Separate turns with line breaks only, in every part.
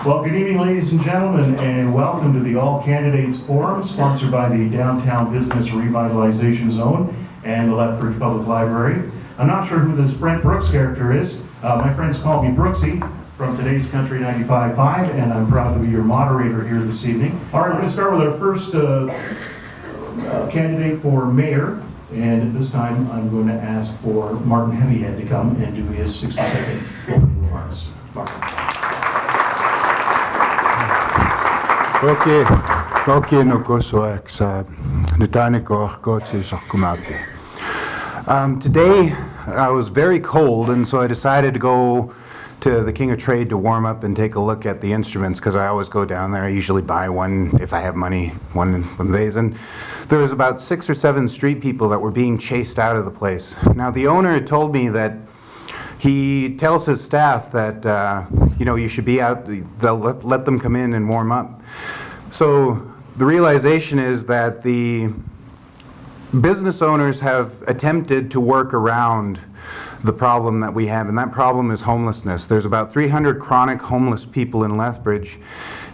Well, good evening, ladies and gentlemen, and welcome to the All Candidates Forum, sponsored by the Downtown Business Revitalization Zone and the Lethbridge Public Library. I'm not sure who this Brent Brooks character is. My friends call me Brooksy from today's Country 95.5, and I'm proud to be your moderator here this evening. All right, we're going to start with our first candidate for mayor, and at this time I'm going to ask for Martin Heavyhead to come and do his 60-second opening remarks. Martin.
Okei, no kosoaks. Nyt ainakaan kootsis ahkumapi. Today I was very cold, and so I decided to go to the King of Trade to warm up and take a look at the instruments, because I always go down there. I usually buy one if I have money one of days. And there was about 6 or 7 street people that were being chased out of the place. Now the owner had told me that he tells his staff that you should be out, they'll let them come in and warm up. So the realization is that the business owners have attempted to work around the problem that we have, and that problem is homelessness. There's about 300 chronic homeless people in Lethbridge,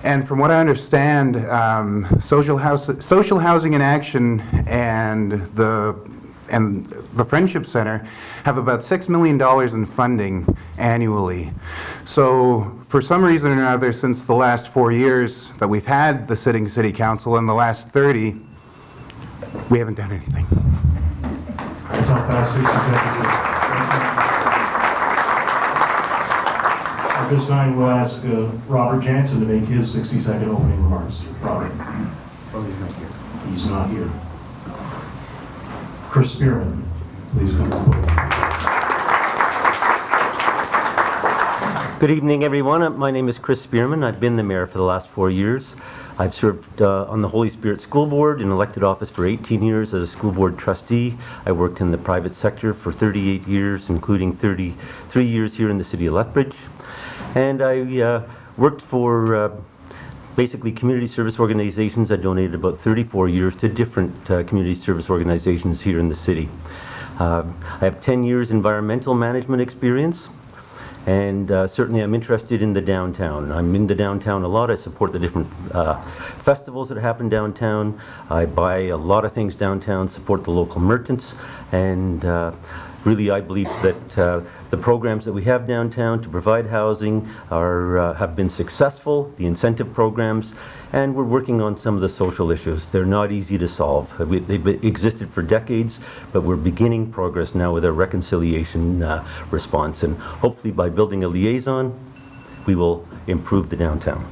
and from what I understand, Social Housing in Action and the Friendship Center have about $6 million in funding annually. So for some reason or another, since the last 4 years that we've had the sitting city council, and the last 30, we haven't done anything.
That's how fast 60 seconds is. At this time, we'll ask Robert Jansen to make his 60-second opening remarks. Robert.
Oh, he's not here.
He's not here. Chris Spearman, please come forward.
Good evening, everyone. My name is Chris Spearman. I've been the mayor for the last 4 years. I've served on the Holy Spirit School Board in elected office for 18 years as a school board trustee. I worked in the private sector for 38 years, including 33 years here in the city of Lethbridge. And I worked for basically community service organizations. I donated about 34 years to different community service organizations here in the city. I have 10 years environmental management experience, and certainly I'm interested in the downtown. I'm in the downtown a lot. I support the different festivals that happen downtown. I buy a lot of things downtown, support the local merchants, and really I believe that the programs that we have downtown to provide housing have been successful, the incentive programs, and we're working on some of the social issues. They're not easy to solve. They've existed for decades, but we're beginning progress now with our reconciliation response, and hopefully by building a liaison, we will improve the downtown.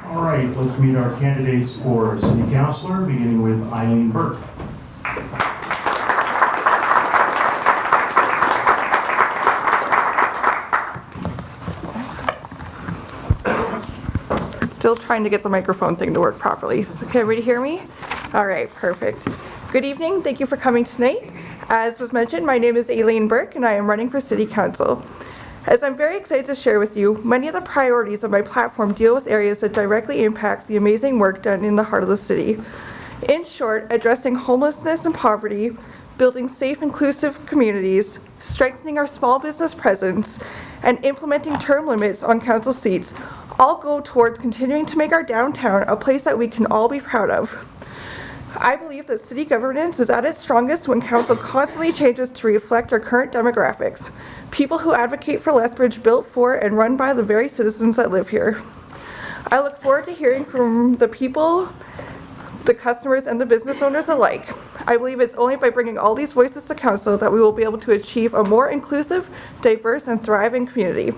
All right, let's meet our candidates for city councilor, beginning with Eileen Burke.
Still trying to get the microphone thing to work properly. So can everybody hear me? All right, perfect. Good evening. Thank you for coming tonight. As was mentioned, my name is Eileen Burke, and I am running for city council. As I'm very excited to share with you, many of the priorities of my platform deal with areas that directly impact the amazing work done in the heart of the city. In short, addressing homelessness and poverty, building safe, inclusive communities, strengthening our small business presence, and implementing term limits on council seats all go towards continuing to make our downtown a place that we can all be proud of. I believe that city governance is at its strongest when council constantly changes to reflect our current demographics, people who advocate for Lethbridge built for and run by the very citizens that live here. I look forward to hearing from the people, the customers, and the business owners alike. I believe it's only by bringing all these voices to council that we will be able to achieve a more inclusive, diverse, and thriving community.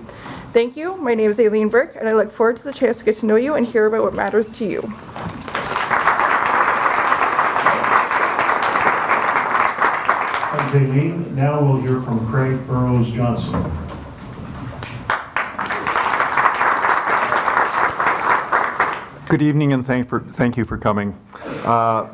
Thank you. My name is Eileen Burke, and I look forward to the chance to get to know you and hear about what matters to you.
Thanks, Eileen. Now we'll hear from Craig Burrows Johnson.
Good evening, and thank you for coming.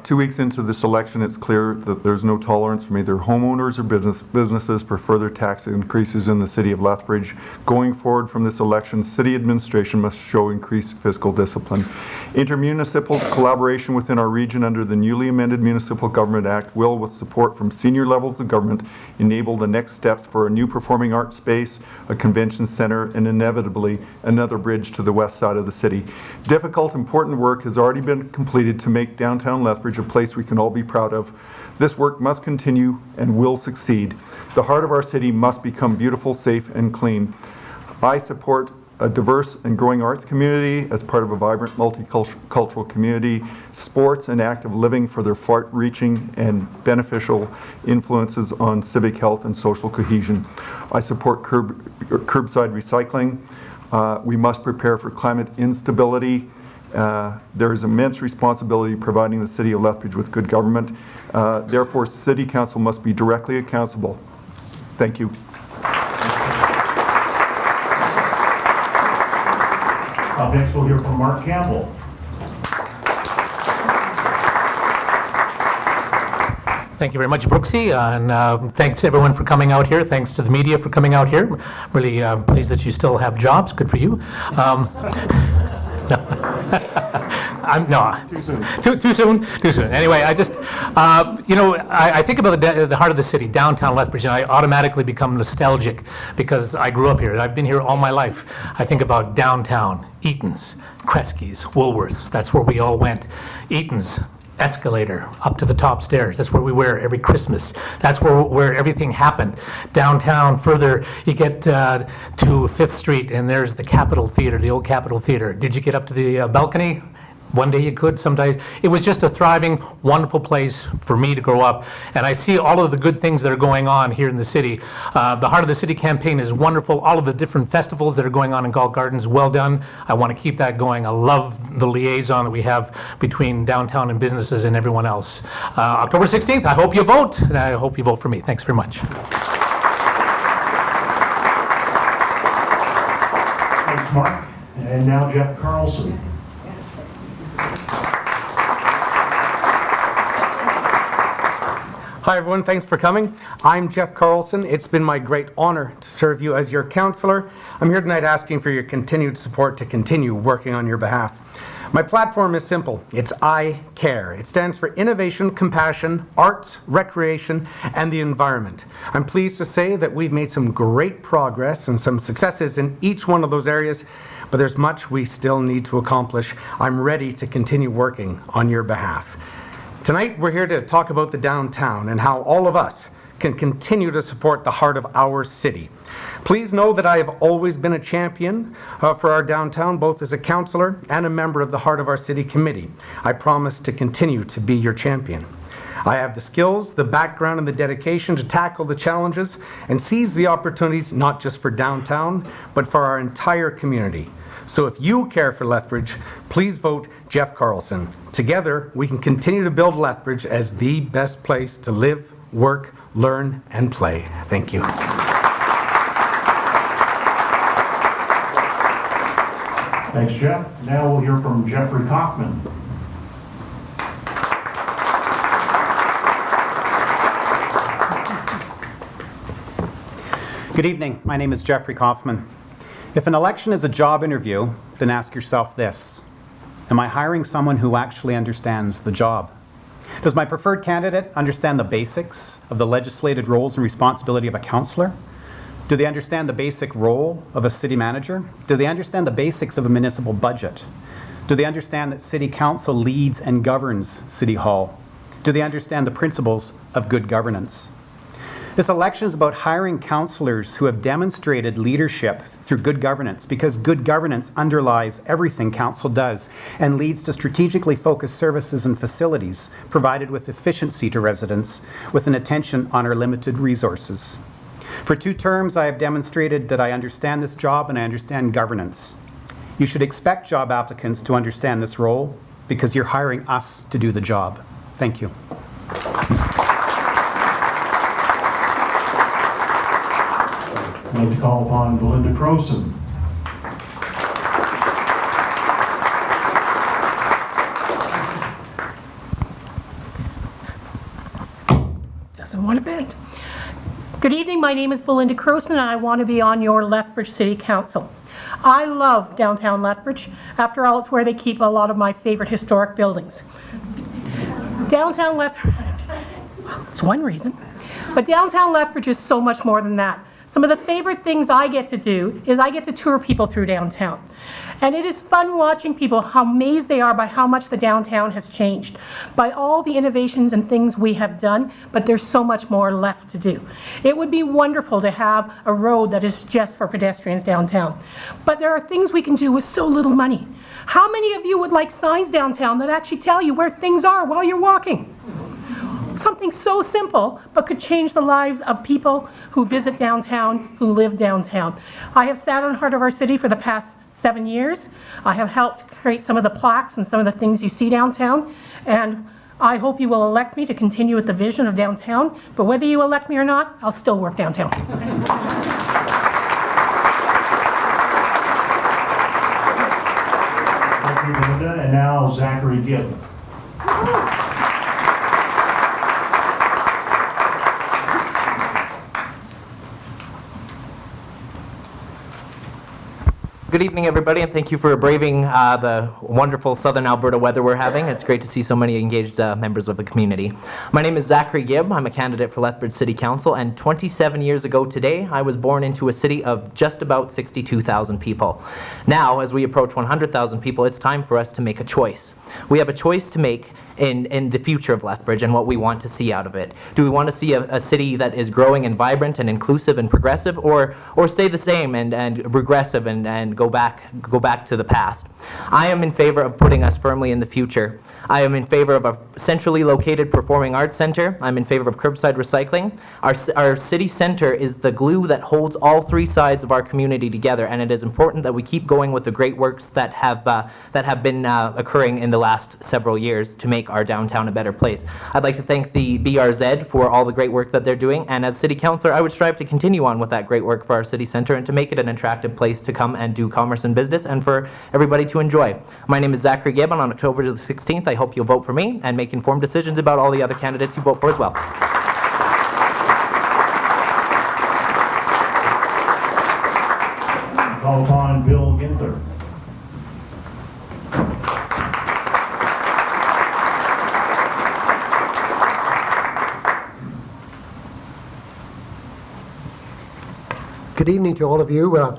2 weeks into this election, it's clear that there's no tolerance from either homeowners or businesses for further tax increases in the city of Lethbridge. Going forward from this election, city administration must show increased fiscal discipline. Intermunicipal collaboration within our region under the newly amended Municipal Government Act will, with support from senior levels of government, enable the next steps for a new performing arts space, a convention center, and inevitably another bridge to the west side of the city. Difficult, important work has already been completed to make downtown Lethbridge a place we can all be proud of. This work must continue and will succeed. The heart of our city must become beautiful, safe, and clean. I support a diverse and growing arts community as part of a vibrant multicultural community, sports and active living for their far-reaching and beneficial influences on civic health and social cohesion. I support curbside recycling. We must prepare for climate instability. There is immense responsibility providing the city of Lethbridge with good government. Therefore, City Council must be directly accountable. Thank you.
Up next, we'll hear from Mark Campbell.
Thank you very much, Brooksy, and thanks everyone for coming out here. Thanks to the media for coming out here. Really pleased that you still have jobs. Good for you. No.
Too soon.
Too soon? Too soon. Anyway, I just, I think about the heart of the city, downtown Lethbridge, and I automatically become nostalgic because I grew up here. I've been here all my life. I think about downtown, Eaton's, Kresge's, Woolworths. That's where we all went. Eaton's, escalator up to the top stairs. That's where we were every Christmas. That's where everything happened. Downtown further, you get to 5th Street and there's the Capitol Theater, the old Capitol Theater. Did you get up to the balcony? One day you could, some days. It was just a thriving, wonderful place for me to grow up. And I see all of the good things that are going on here in the city. The Heart of the City campaign is wonderful. All of the different festivals that are going on in Galt Gardens, well done. I want to keep that going. I love the liaison that we have between downtown and businesses and everyone else. October 16th, I hope you vote. And I hope you vote for me. Thanks very much.
Thanks, Mark. And now Jeff Carlson.
Hi everyone, thanks for coming. I'm Jeff Carlson. It's been my great honor to serve you as your councillor. I'm here tonight asking for your continued support to continue working on your behalf. My platform is simple. It's I Care. It stands for Innovation, Compassion, Arts, Recreation, and the Environment. I'm pleased to say that we've made some great progress and some successes in each one of those areas, but there's much we still need to accomplish. I'm ready to continue working on your behalf. Tonight, we're here to talk about the downtown and how all of us can continue to support the heart of our city. Please know that I have always been a champion for our downtown, both as a councillor and a member of the Heart of Our City Committee. I promise to continue to be your champion. I have the skills, the background, and the dedication to tackle the challenges and seize the opportunities not just for downtown, but for our entire community. So if you care for Lethbridge, please vote Jeff Carlson. Together, we can continue to build Lethbridge as the best place to live, work, learn, and play. Thank you.
Thanks, Jeff. Now we'll hear from Jeffrey Kaufman.
Good evening. My name is Jeffrey Kaufman. If an election is a job interview, then ask yourself this: am I hiring someone who actually understands the job? Does my preferred candidate understand the basics of the legislated roles and responsibility of a councillor? Do they understand the basic role of a city manager? Do they understand the basics of a municipal budget? Do they understand that city council leads and governs City Hall? Do they understand the principles of good governance? This election is about hiring councillors who have demonstrated leadership through good governance, because good governance underlies everything council does and leads to strategically focused services and facilities provided with efficiency to residents, with an attention on our limited resources. For 2 terms, I have demonstrated that I understand this job and I understand governance. You should expect job applicants to understand this role because you're hiring us to do the job. Thank you.
I'd like to call upon Belinda Kruseman.
my name is Belinda Kruseman, and I want to be on your Lethbridge City Council. I love downtown Lethbridge. After all, it's where they keep a lot of my favorite historic buildings. Downtown Lethbridge, it's one reason, but downtown Lethbridge is so much more than that. Some of the favorite things I get to do is I get to tour people through downtown. And it is fun watching people, how amazed they are by how much the downtown has changed, by all the innovations and things we have done, but there's so much more left to do. It would be wonderful to have a road that is just for pedestrians downtown. But there are things we can do with so little money. How many of you would like signs downtown that actually tell you where things are while you're walking? Something so simple, but could change the lives of people who visit downtown, who live downtown. I have sat on Heart of Our City for the past 7 years. I have helped create some of the plaques and some of the things you see downtown, and I hope you will elect me to continue with the vision of downtown, but whether you elect me or not, I'll still work downtown.
Thank you, Belinda. And now Zachary Gibb.
Good evening, everybody, and thank you for braving the wonderful southern Alberta weather we're having. It's great to see so many engaged members of the community. My name is Zachary Gibb. I'm a candidate for Lethbridge City Council, and 27 years ago today, I was born into a city of just about 62,000 people. Now, as we approach 100,000 people, it's time for us to make a choice. We have a choice to make in the future of Lethbridge and what we want to see out of it. Do we want to see a city that is growing and vibrant and inclusive and progressive, or stay the same and regressive and go back to the past? I am in favor of putting us firmly in the future. I am in favor of a centrally located performing arts center. I'm in favor of curbside recycling. Our city center is the glue that holds all three sides of our community together, and it is important that we keep going with the great works that have been occurring in the last several years to make our downtown a better place. I'd like to thank the BRZ for all the great work that they're doing, and as city councilor, I would strive to continue on with that great work for our city center and to make it an attractive place to come and do commerce and business and for everybody to enjoy. My name is Zachary Gibb, and on October the 16th, I hope you'll vote for me and make informed decisions about all the other candidates you vote for as well.
Call upon Bill Ginther.
Good evening to all of you.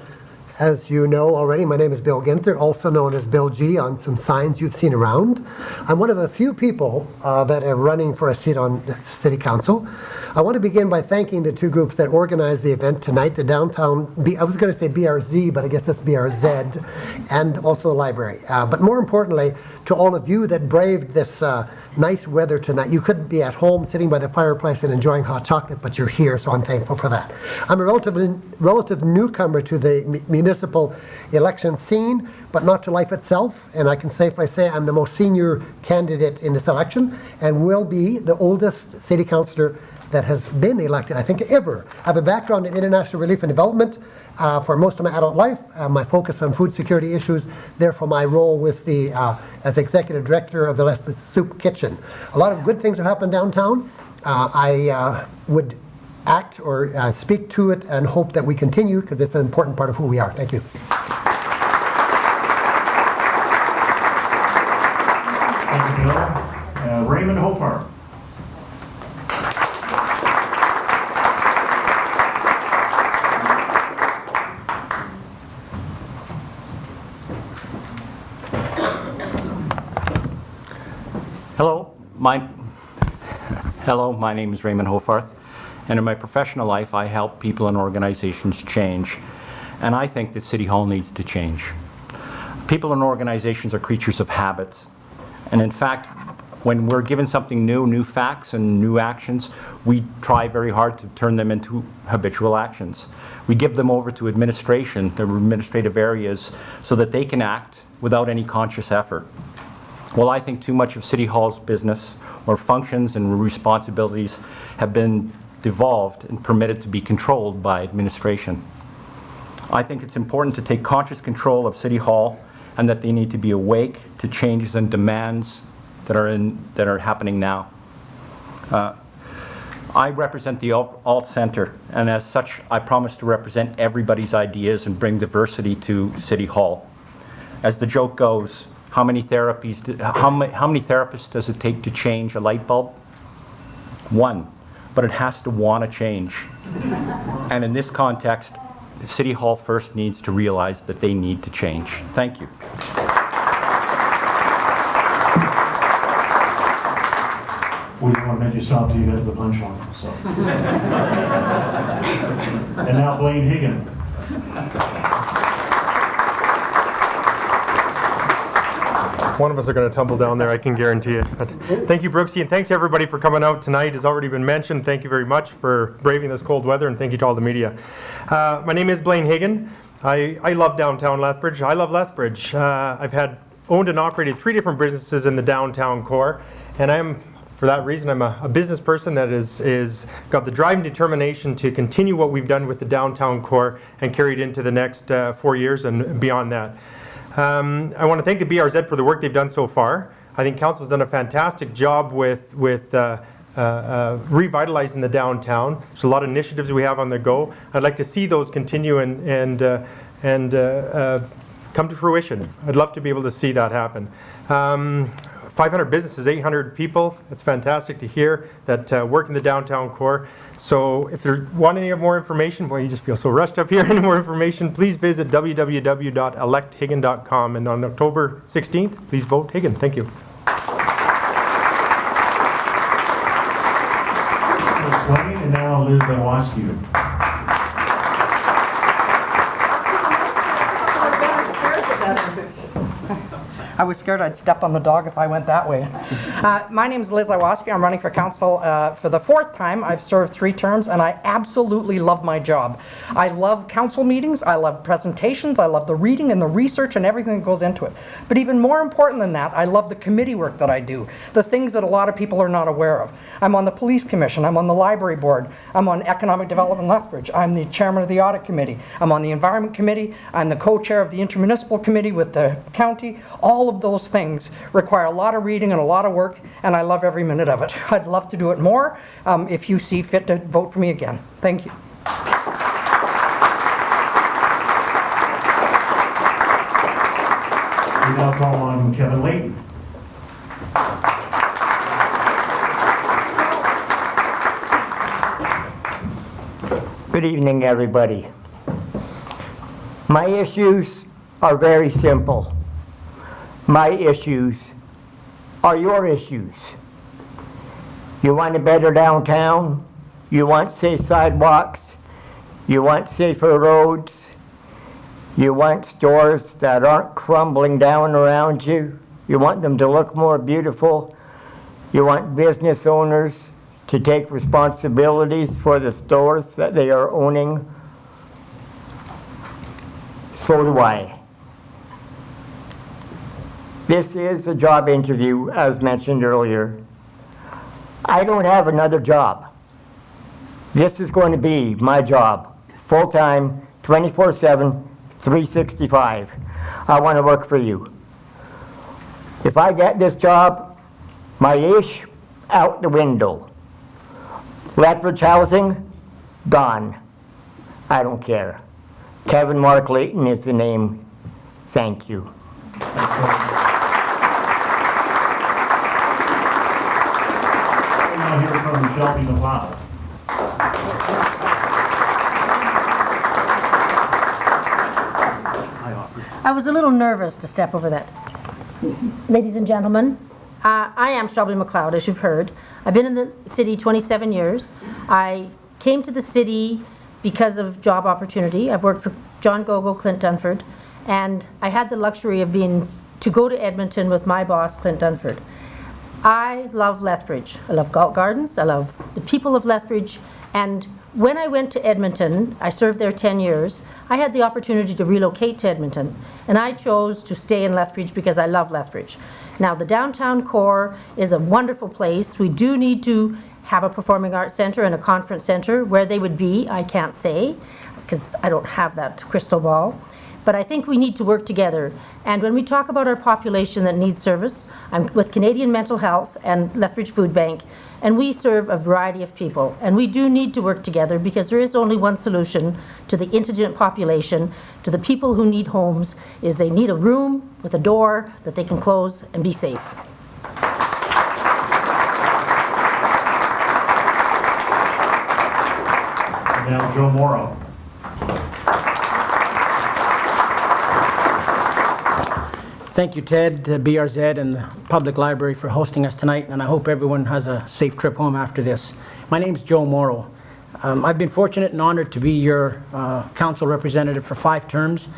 As you know already, my name is Bill Ginther, also known as Bill G on some signs you've seen around. I'm one of a few people that are running for a seat on City Council. I want to begin by thanking the two groups that organized the event tonight, the downtown, I was going to say BRZ, but I guess that's BRZ, and also the library. But more importantly, to all of you that braved this nice weather tonight. You could be at home sitting by the fireplace and enjoying hot chocolate, but you're here, so I'm thankful for that. I'm a relative newcomer to the municipal election scene, but not to life itself, and I can safely say I'm the most senior candidate in this election and will be the oldest city councillor that has been elected, I think, ever. I have a background in international relief and development for most of my adult life. My focus on food security issues, therefore my role with the as executive director of the Lethbridge Soup Kitchen. A lot of good things have happened downtown. I would act or speak to it and hope that we continue because it's an important part of who we are. Thank you.
Thank you, Bill. Raymond Hopart.
Hello, my name is Raymond Hofarth, and in my professional life I help people and organizations change, and I think that City Hall needs to change. People and organizations are creatures of habits, and in fact, when we're given something new facts and new actions, we try very hard to turn them into habitual actions. We give them over to administration, the administrative areas, so that they can act without any conscious effort. Well, I think too much of City Hall's business or functions and responsibilities have been devolved and permitted to be controlled by administration. I think it's important to take conscious control of City Hall and that they need to be awake to changes and demands that are happening now. I represent the alt center, and as such, I promise to represent everybody's ideas and bring diversity to City Hall. As the joke goes, how many therapists does it take to change a light bulb? One, but it has to want to change. And in this context, City Hall first needs to realize that they need to change. Thank you.
We don't want to make you stop till you get to the punchline, so. And now Blaine Hagan.
One of us are going to tumble down there, I can guarantee it. But thank you, Brooksy, and thanks everybody for coming out tonight. As already been mentioned, thank you very much for braving this cold weather, and thank you to all the media. My name is Blaine Hagan. I love downtown Lethbridge. I love Lethbridge. I've owned and operated 3 different businesses in the downtown core, and for that reason, I'm a business person that is got the drive and determination to continue what we've done with the downtown core and carry it into the next 4 years and beyond that. I want to thank the BRZ for the work they've done so far. I think Council's done a fantastic job with revitalizing the downtown. There's a lot of initiatives we have on the go. I'd like to see those continue and come to fruition. I'd love to be able to see that happen. 500 businesses, 800 people. It's fantastic to hear that work in the downtown core. So if you want any more information, boy, you just feel so rushed up here. Any more information, please visit www.electhagan.com. And on October 16th, please vote Hagan. Thank you.
Thanks, Blaine, and now Liz Zawascu.
I was scared I'd step on the dog if I went that way. My name is Liz Iwaski. I'm running for council for the 4th time. I've served 3 terms, and I absolutely love my job. I love council meetings. I love presentations. I love the reading and the research and everything that goes into it. But even more important than that, I love the committee work that I do, the things that a lot of people are not aware of. I'm on the police commission. I'm on the library board. I'm on economic development Lethbridge. I'm the chairman of the audit committee. I'm on the environment committee. I'm the co-chair of the intermunicipal committee with the county. All of those things require a lot of reading and a lot of work, and I love every minute of it. I'd love to do it more if you see fit to vote for me again. Thank you.
We now call on Kevin Layton.
Good evening, everybody. My issues are very simple. My issues are your issues. You want a better downtown? You want safe sidewalks? You want safer roads? You want stores that aren't crumbling down around you? You want them to look more beautiful? You want business owners to take responsibilities for the stores that they are owning? So do I. This is a job interview, as mentioned earlier. I don't have another job. This is going to be my job, full-time, 24/7, 365. I want to work for you. If I get this job, my ish out the window. Lethbridge housing, gone. I don't care. Kevin Mark Layton is the name. Thank you.
Now hear from Shelby McLeod.
I was a little nervous to step over that. Ladies and gentlemen, I am Shelby McLeod, as you've heard. I've been in the city 27 years. I came to the city because of job opportunity. I've worked for John Gogo, Clint Dunford, and I had the luxury of to go to Edmonton with my boss, Clint Dunford. I love Lethbridge. I love Galt Gardens. I love the people of Lethbridge. And when I went to Edmonton, I served there 10 years, I had the opportunity to relocate to Edmonton. And I chose to stay in Lethbridge because I love Lethbridge. Now, the downtown core is a wonderful place. We do need to have a performing arts center and a conference center. Where they would be, I can't say, because I don't have that crystal ball. But I think we need to work together. And when we talk about our population that needs service, I'm with Canadian Mental Health and Lethbridge Food Bank, and we serve a variety of people. And we do need to work together because there is only one solution to the indigent population, to the people who need homes, is they need a room with a door that they can close and be safe.
Now, Joe Morrill.
Thank you, Ted, BRZ, and the Public Library for hosting us tonight, and I hope everyone has a safe trip home after this. My name's Joe Morrill. I've been fortunate and honored to be your council representative for 5 terms.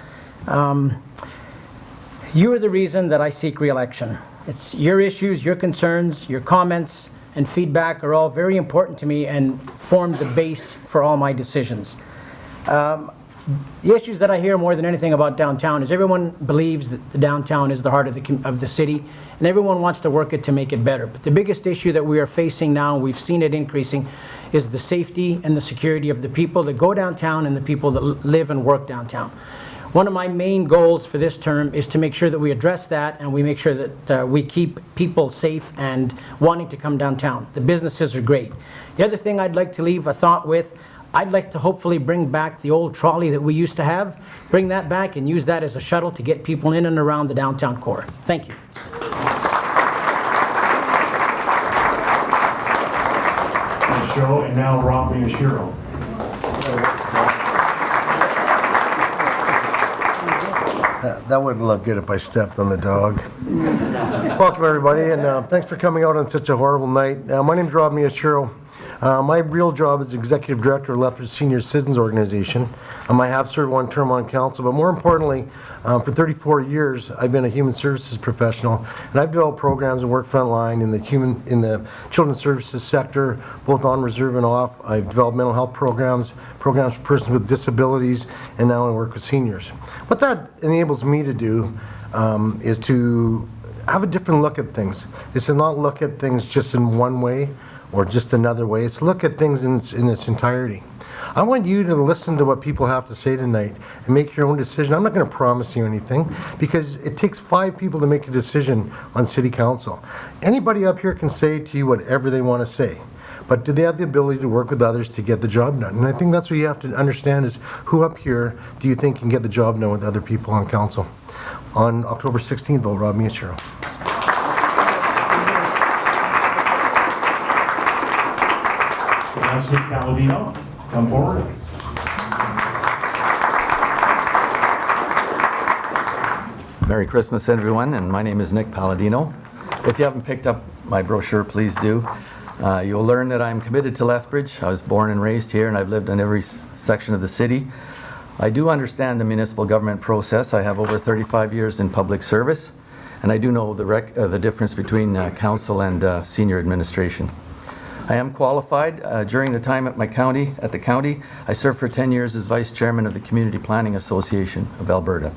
You are the reason that I seek re-election. It's your issues, your concerns, your comments, and feedback are all very important to me and form the base for all my decisions. The issues that I hear more than anything about downtown is everyone believes that the downtown is the heart of the city, and everyone wants to work it to make it better. But the biggest issue that we are facing now, and we've seen it increasing, is the safety and the security of the people that go downtown and the people that live and work downtown. One of my main goals for this term is to make sure that we address that and we make sure that we keep people safe and wanting to come downtown. The businesses are great. The other thing I'd like to leave a thought with, I'd like to hopefully bring back the old trolley that we used to have, bring that back and use that as a shuttle to get people in and around the downtown core. Thank you.
Thanks, Joe. And now, Rob Miyashiro.
That wouldn't look good if I stepped on the dog. Welcome, everybody, and thanks for coming out on such a horrible night. My name's Rob Miyashiro. My real job is Executive Director of Lethbridge Senior Citizens Organization. I have served 1 term on council, but more importantly, for 34 years, I've been a human services professional, and I've developed programs and worked frontline in the children's services sector, both on reserve and off. I've developed mental health programs for persons with disabilities, and now I work with seniors. What that enables me to do is to have a different look at things. Is to not look at things just in one way or just another way. It's look at things in its entirety. I want you to listen to what people have to say tonight and make your own decision. I'm not going to promise you anything because it takes 5 people to make a decision on city council. Anybody up here can say to you whatever they want to say, but do they have the ability to work with others to get the job done? And I think that's what you have to understand is who up here do you think can get the job done with other people on council. On October 16th, vote Rob Miyashiro.
Nick Palladino, come forward.
Merry Christmas, everyone, and my name is Nick Palladino. If you haven't picked up my brochure, please do. You'll learn that I'm committed to Lethbridge. I was born and raised here, and I've lived in every section of the city. I do understand the municipal government process. I have over 35 years in public service, and I do know the difference between council and senior administration. I am qualified. During the time at the county, I served for 10 years as Vice Chairman of the Community Planning Association of Alberta.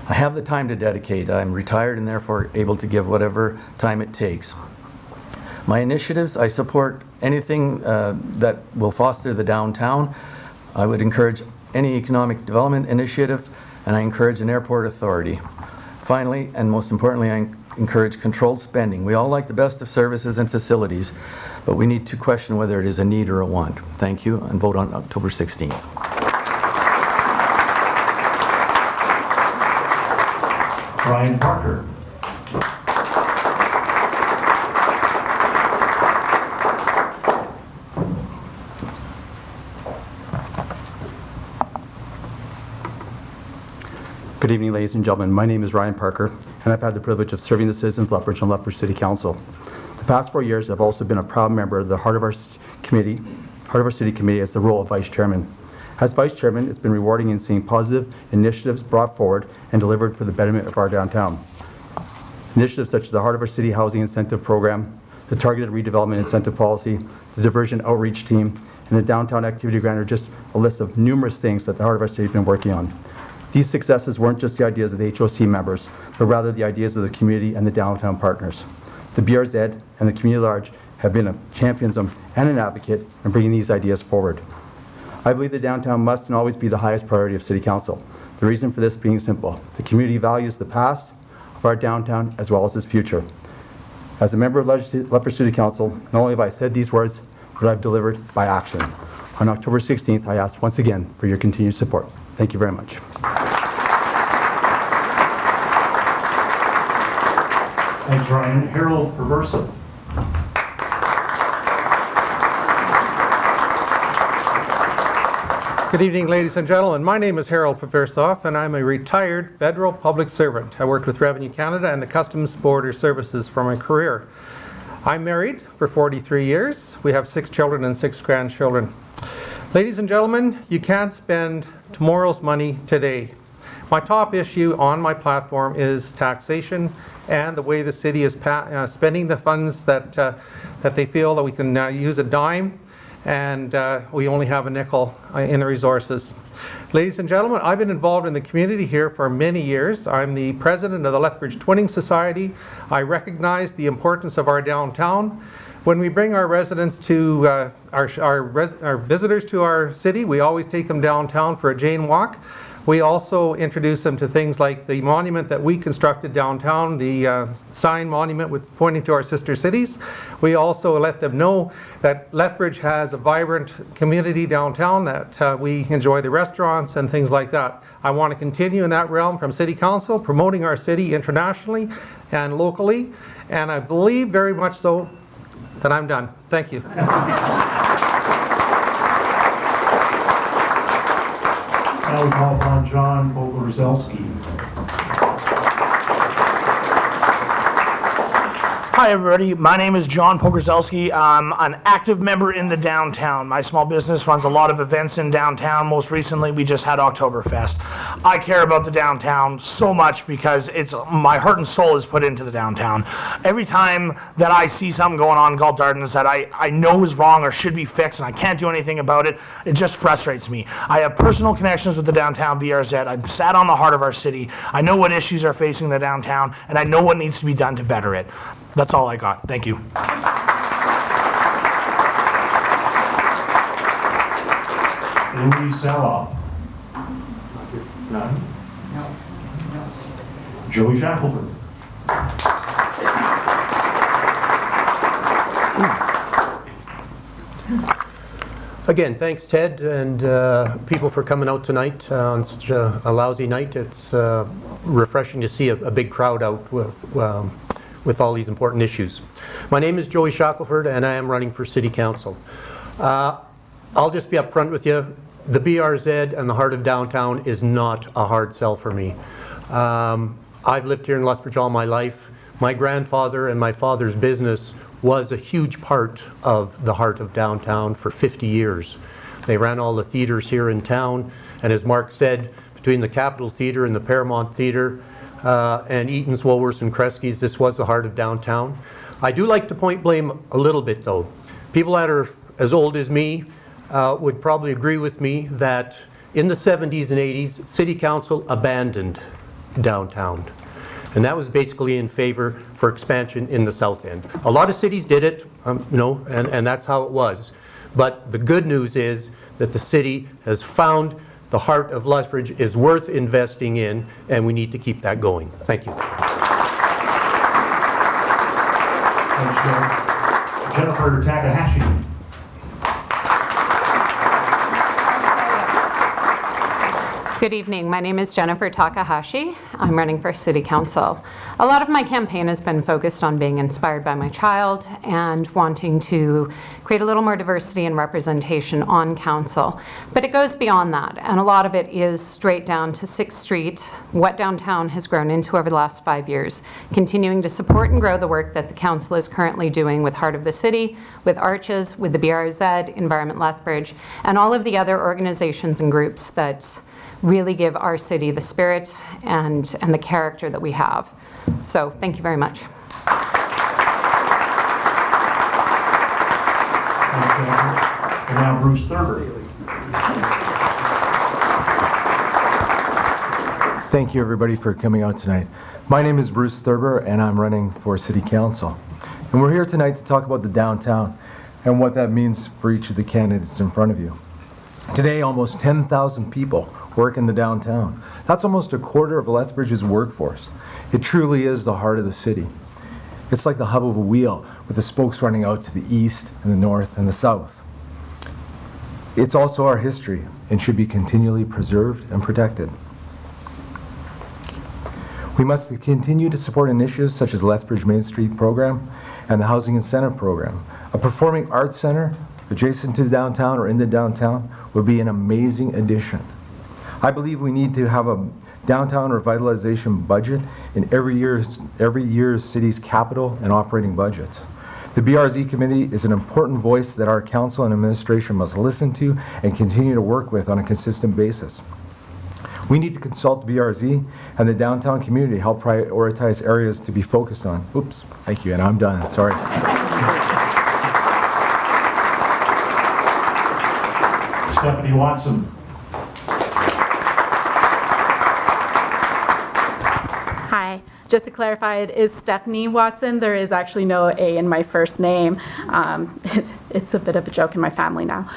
I have the time to dedicate. I'm retired and therefore able to give whatever time it takes. My initiatives, I support anything that will foster the downtown. I would encourage any economic development initiative, and I encourage an airport authority. Finally, and most importantly, I encourage controlled spending. We all like the best of services and facilities, but we need to question whether it is a need or a want. Thank you, and vote on October 16th.
Ryan Parker.
Good evening, ladies and gentlemen. My name is Ryan Parker, and I've had the privilege of serving the citizens of Lethbridge on Lethbridge City Council. The past 4 years, I've also been a proud member of the Heart of Our City Committee as the role of Vice Chairman. As Vice Chairman, it's been rewarding in seeing positive initiatives brought forward and delivered for the betterment of our downtown. Initiatives such as the Heart of Our City Housing Incentive Program, the Targeted Redevelopment Incentive Policy, the Diversion Outreach Team, and the Downtown Activity Grant are just a list of numerous things that the Heart of Our City has been working on. These successes weren't just the ideas of the HOC members, but rather the ideas of the community and the downtown partners. The BRZ and the community at large have been champions and an advocate in bringing these ideas forward. I believe the downtown must and always be the highest priority of City Council. The reason for this being simple. The community values the past of our downtown as well as its future. As a member of Lethbridge City Council, not only have I said these words, but I've delivered by action. On October 16th, I ask once again for your continued support. Thank you very much.
Thanks, Ryan. Harold Perversa.
Good evening, ladies and gentlemen. My name is Harold Paversoff, and I'm a retired federal public servant. I worked with Revenue Canada and the Customs Border Services for my career. I'm married for 43 years. We have 6 children and 6 grandchildren. Ladies and gentlemen, you can't spend tomorrow's money today. My top issue on my platform is taxation and the way the city is spending the funds that they feel that we can use a dime and we only have a nickel in the resources. Ladies and gentlemen, I've been involved in the community here for many years. I'm the president of the Lethbridge Twinning Society. I recognize the importance of our downtown. When we bring our residents to our visitors to our city, we always take them downtown for a Jane walk. We also introduce them to things like the monument that we constructed downtown, the sign monument pointing to our sister cities. We also let them know that Lethbridge has a vibrant community downtown, that we enjoy the restaurants and things like that. I want to continue in that realm from City Council, promoting our city internationally and locally, and I believe very much so that I'm done. Thank you.
Now we call upon John Pogorzelski.
Hi everybody, my name is John Pogorzelski. I'm an active member in the downtown. My small business runs a lot of events in downtown. Most recently we just had Oktoberfest. I care about the downtown so much because my heart and soul is put into the downtown. Every time that I see something going on in Galt Gardens that I know is wrong or should be fixed and I can't do anything about it, it just frustrates me. I have personal connections with the downtown BRZ. I've sat on the heart of our city. I know what issues are facing the downtown and I know what needs to be done to better it. That's all I got. Thank you.
Louis Saloff. None? Joey Shackelford.
Again, thanks Ted and people for coming out tonight on such a lousy night. It's refreshing to see a big crowd out with all these important issues. My name is Joey Shackelford and I am running for City Council. I'll just be upfront with you. The BRZ and the heart of downtown is not a hard sell for me. I've lived here in Lethbridge all my life. My grandfather and my father's business was a huge part of the heart of downtown for 50 years. They ran all the theaters here in town, and as Mark said, between the Capitol Theater and the Paramount Theater, and Eaton's, Woolworths, and Kresge's, this was the heart of downtown. I do like to point blame a little bit though. People that are as old as me would probably agree with me that in the 70s and 80s, City Council abandoned downtown. And that was basically in favor for expansion in the South End. A lot of cities did it, and that's how it was. But the good news is that the city has found the heart of Lethbridge is worth investing in, and we need to keep that going. Thank you.
Thanks, Jennifer Takahashi.
Good evening. My name is Jennifer Takahashi. I'm running for City Council. A lot of my campaign has been focused on being inspired by my child and wanting to create a little more diversity and representation on council. But it goes beyond that, and a lot of it is straight down to 6th Street, what downtown has grown into over the last 5 years, continuing to support and grow the work that the council is currently doing with Heart of the City, with Arches, with the BRZ, Environment Lethbridge, and all of the other organizations and groups that really give our city the spirit and the character that we have. So thank you very much.
Thanks, Jennifer. And now Bruce Thurber.
Thank you everybody for coming out tonight. My name is Bruce Thurber and I'm running for City Council. And we're here tonight to talk about the downtown and what that means for each of the candidates in front of you. Today, almost 10,000 people work in the downtown. That's almost a quarter of Lethbridge's workforce. It truly is the heart of the city. It's like the hub of a wheel with the spokes running out to the east and the north and the south. It's also our history and should be continually preserved and protected. We must continue to support initiatives such as Lethbridge Main Street Program and the Housing Incentive Program. A performing arts center adjacent to the downtown or in the downtown would be an amazing addition. I believe we need to have a downtown revitalization budget in every year's city's capital and operating budgets. The BRZ committee is an important voice that our council and administration must listen to and continue to work with on a consistent basis. We need to consult the BRZ and the downtown community to help prioritize areas to be focused on. Oops, thank you, and I'm done, sorry.
Stephanie Watson.
Hi. Just to clarify, it is Stephanie Watson. There is actually no A in my first name. It's a bit of a joke in my family now.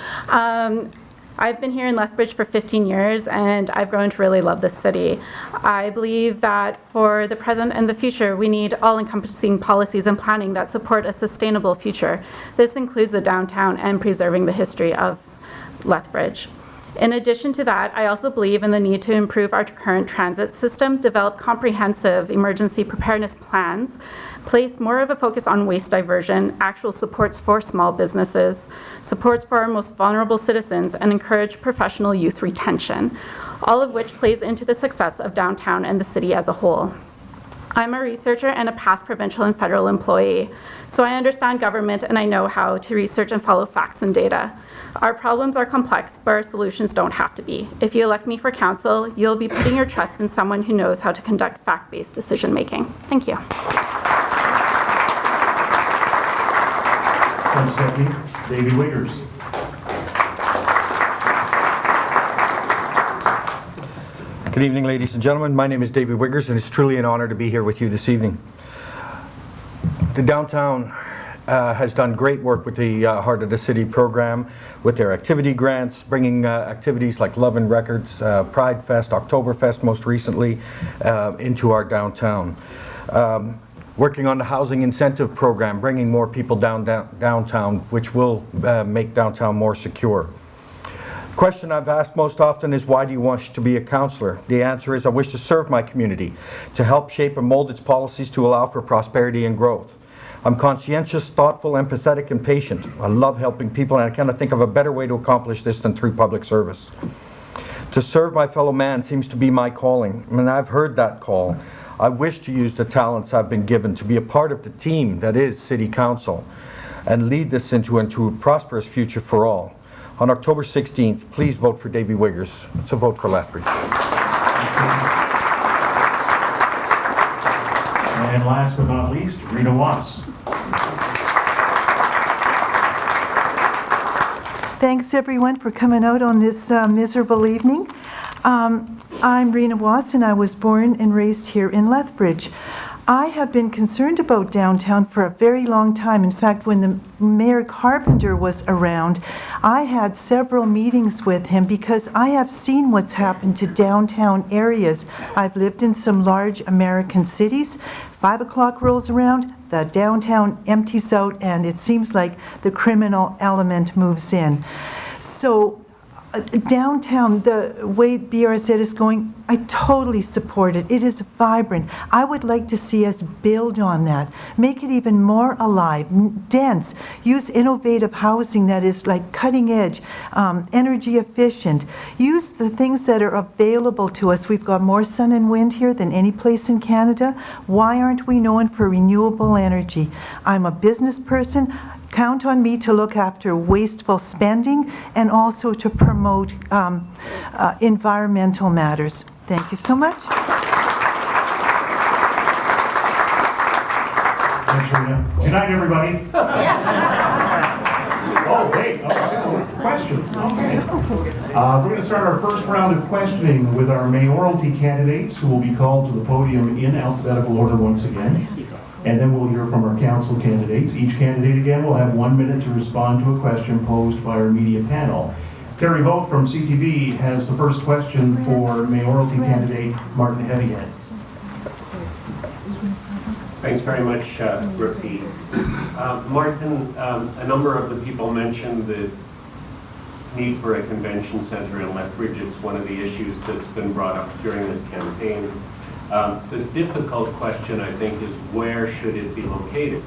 I've been here in Lethbridge for 15 years, and I've grown to really love this city. I believe that for the present and the future, we need all-encompassing policies and planning that support a sustainable future. This includes the downtown and preserving the history of Lethbridge. In addition to that, I also believe in the need to improve our current transit system, develop comprehensive emergency preparedness plans, place more of a focus on waste diversion, actual supports for small businesses, supports for our most vulnerable citizens, and encourage professional youth retention, all of which plays into the success of downtown and the city as a whole. I'm a researcher and a past provincial and federal employee, so I understand government and I know how to research and follow facts and data. Our problems are complex, but our solutions don't have to be. If you elect me for council, you'll be putting your trust in someone who knows how to conduct fact-based decision-making. Thank you.
Thanks, Stephanie. Davey Wiggers.
Good evening, ladies and gentlemen. My name is David Wiggers, and it's truly an honor to be here with you this evening. The downtown has done great work with the Heart of the City program, with their activity grants, bringing activities like Love and Records, Pride Fest, Oktoberfest most recently, into our downtown. Working on the housing incentive program, bringing more people downtown, which will make downtown more secure. The question I've asked most often is, why do you wish to be a councillor? The answer is, I wish to serve my community, to help shape and mold its policies to allow for prosperity and growth. I'm conscientious, thoughtful, empathetic, and patient. I love helping people, and I cannot think of a better way to accomplish this than through public service. To serve my fellow man seems to be my calling, and I've heard that call. I wish to use the talents I've been given to be a part of the team that is City Council and lead this into a prosperous future for all. On October 16th, please vote for Davey Wiggers. It's a vote for Lethbridge.
And last but not least, Brina Watson.
Thanks everyone for coming out on this miserable evening. I'm Brina Watson. I was born and raised here in Lethbridge. I have been concerned about downtown for a very long time. In fact, when the Mayor Carpenter was around, I had several meetings with him because I have seen what's happened to downtown areas. I've lived in some large American cities. 5 o'clock rolls around, the downtown empties out, and it seems like the criminal element moves in. So downtown, the way BRZ is going, I totally support it. It is vibrant. I would like to see us build on that, make it even more alive, dense, use innovative housing that is like cutting edge, energy efficient, use the things that are available to us. We've got more sun and wind here than any place in Canada. Why aren't we known for renewable energy? I'm a business person. Count on me to look after wasteful spending and also to promote environmental matters. Thank you so much.
Thanks, Rita. Good night, everybody. Oh, wait. Questions. Okay. We're going to start our first round of questioning with our mayoralty candidates, who will be called to the podium in alphabetical order once again. And then we'll hear from our council candidates. Each candidate, again, will have 1 minute to respond to a question posed by our media panel. Terry Vogt from CTV has the first question for mayoralty candidate Martin Heavyhead.
Thanks very much, Brooksy. Martin, a number of the people mentioned the need for a convention center in Lethbridge. It's one of the issues that's been brought up during this campaign. The difficult question, I think, is where should it be located?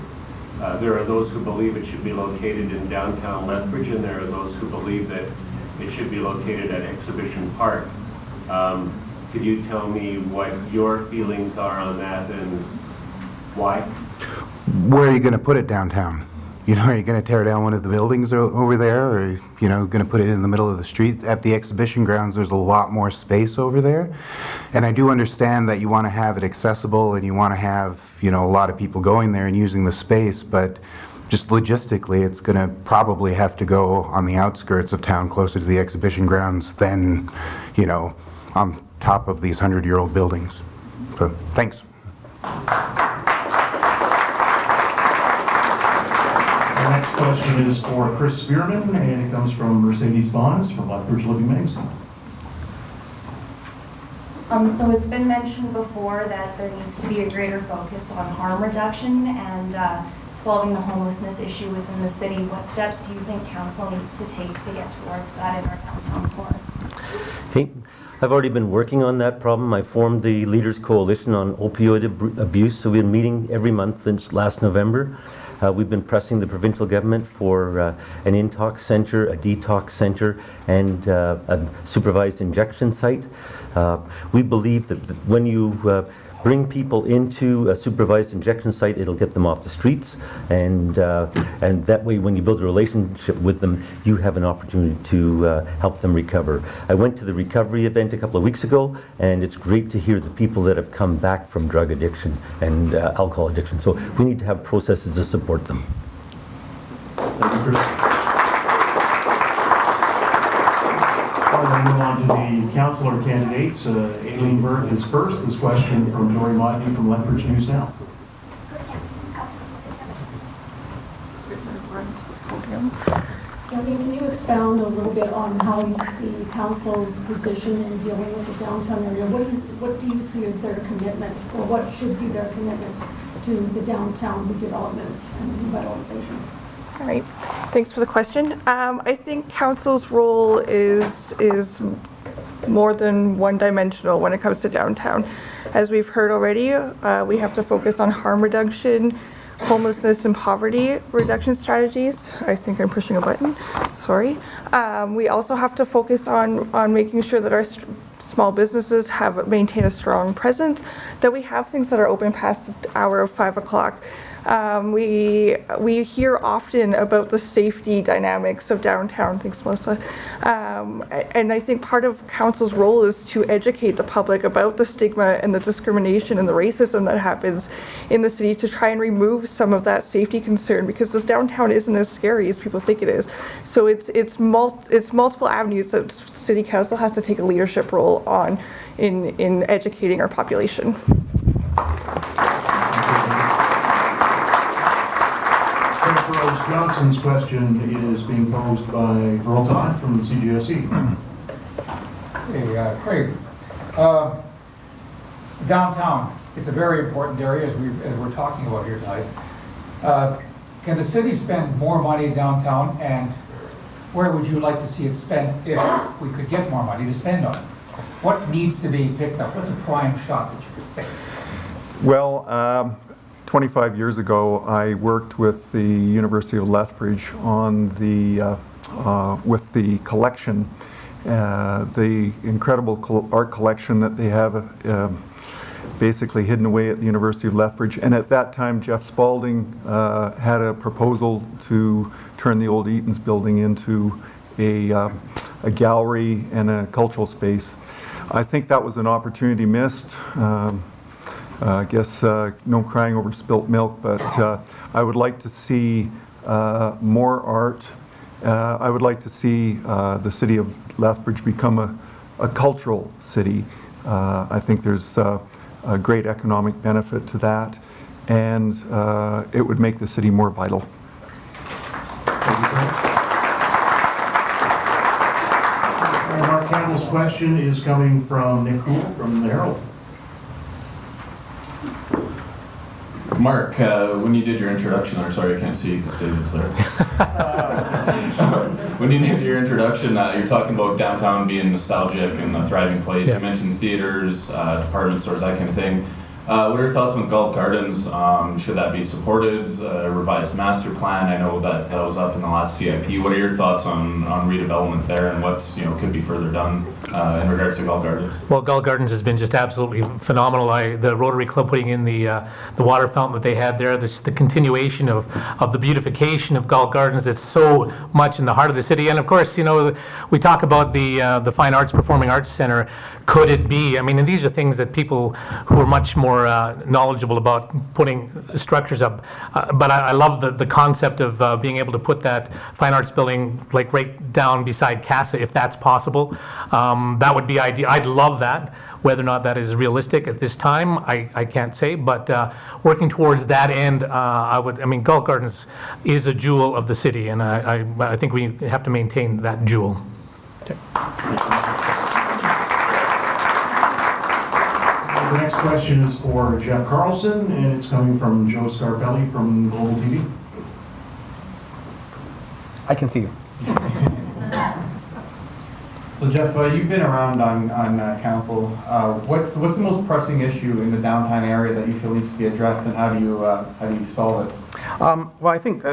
There are those who believe it should be located in downtown Lethbridge, and there are those who believe that it should be located at Exhibition Park. Could you tell me what your feelings are on that and why?
Where are you going to put it downtown? You know, are you going to tear down one of the buildings over there, or, you know, going to put it in the middle of the street? At the exhibition grounds, there's a lot more space over there. And I do understand that you want to have it accessible and you want to have, you know, a lot of people going there and using the space, but just logistically, it's going to probably have to go on the outskirts of town, closer to the exhibition grounds than, you know, on top of these 100-year-old buildings. So, thanks.
The next question is for Chris Spearman, and it comes from Mercedes Bonds from Lethbridge Living Magazine.
So it's been mentioned before that there needs to be a greater focus on harm reduction and solving the homelessness issue within the city. What steps do you think council needs to take to get towards that in our downtown core?
Okay. I've already been working on that problem. I formed the Leaders Coalition on Opioid Abuse, so we've been meeting every month since last November. We've been pressing the provincial government for an in-talk center, a detox center, and a supervised injection site. We believe that when you bring people into a supervised injection site, it'll get them off the streets, and that way when you build a relationship with them, you have an opportunity to help them recover. I went to the recovery event a couple of weeks ago, and it's great to hear the people that have come back from drug addiction and alcohol addiction. So we need to have processes to support them.
Thank you, Chris. I'll move on to the councillor candidates. Eileen Burke is first. This question from Dory Modney from Lethbridge News Now.
Kevin, can you expound a little bit on how you see council's position in dealing with the downtown area? What do you see as their commitment, or what should be their commitment to the downtown redevelopment and revitalization?
All right, thanks for the question. I think council's role is more than one-dimensional when it comes to downtown. As we've heard already, we have to focus on harm reduction, homelessness and poverty reduction strategies. I think I'm pushing a button, sorry. We also have to focus on making sure that our small businesses maintain a strong presence, that we have things that are open past the hour of 5 o'clock. We hear often about the safety dynamics of downtown. Thanks, Melissa. And I think part of council's role is to educate the public about the stigma and the discrimination and the racism that happens in the city, to try and remove some of that safety concern, because this downtown isn't as scary as people think it is. So it's multiple avenues that city council has to take a leadership role on in educating our population.
Rose Johnson's question is being posed by Earl Todd from CGSE.
Hey, Craig. Downtown, it's a very important area as we're talking about here tonight. Can the city spend more money downtown, and where would you like to see it spent if we could get more money to spend on it? What needs to be picked up? What's a prime shot that you could fix?
Well, 25 years ago, I worked with the University of Lethbridge on with the collection, the incredible art collection that they have basically hidden away at the University of Lethbridge. And at that time, Jeff Spalding had a proposal to turn the old Eaton's building into a gallery and a cultural space. I think that was an opportunity missed. I guess no crying over spilt milk, but I would like to see more art. I would like to see the city of Lethbridge become a cultural city. I think there's a great economic benefit to that, and it would make the city more vital.
question is coming from Nick Cool from the Herald.
Mark, when you did your introduction, or sorry, I can't see because David's there. When you did your introduction, you're talking about downtown being nostalgic and a thriving place.
Yeah.
You mentioned theaters, department stores, that kind of thing. What are your thoughts on Gulf Gardens? Should that be supported? Revised master plan? I know that was up in the last CIP. What are your thoughts on redevelopment there, and what could be further done in regards to Gulf Gardens?
Well, Gulf Gardens has been just absolutely phenomenal. The Rotary Club putting in the water fountain that they had there, the continuation of the beautification of Gulf Gardens. It's so much in the heart of the city. And of course, we talk about the Fine Arts Performing Arts Center. Could it be? I mean, and these are things that people who are much more knowledgeable about putting structures up. But I love the concept of being able to put that fine arts building like right down beside CASA, if that's possible. That would be ideal. I'd love that. Whether or not that is realistic at this time, I can't say. But working towards that end, Gulf Gardens is a jewel of the city, and I think we have to maintain that jewel.
The next question is for Jeff Carlson, and it's coming from Joe Scarpelli from Global TV.
I can see you.
So
Jeff, you've been around on council. What's the most pressing issue in the downtown area that you feel needs to be addressed, and how do you solve it?
Well, I think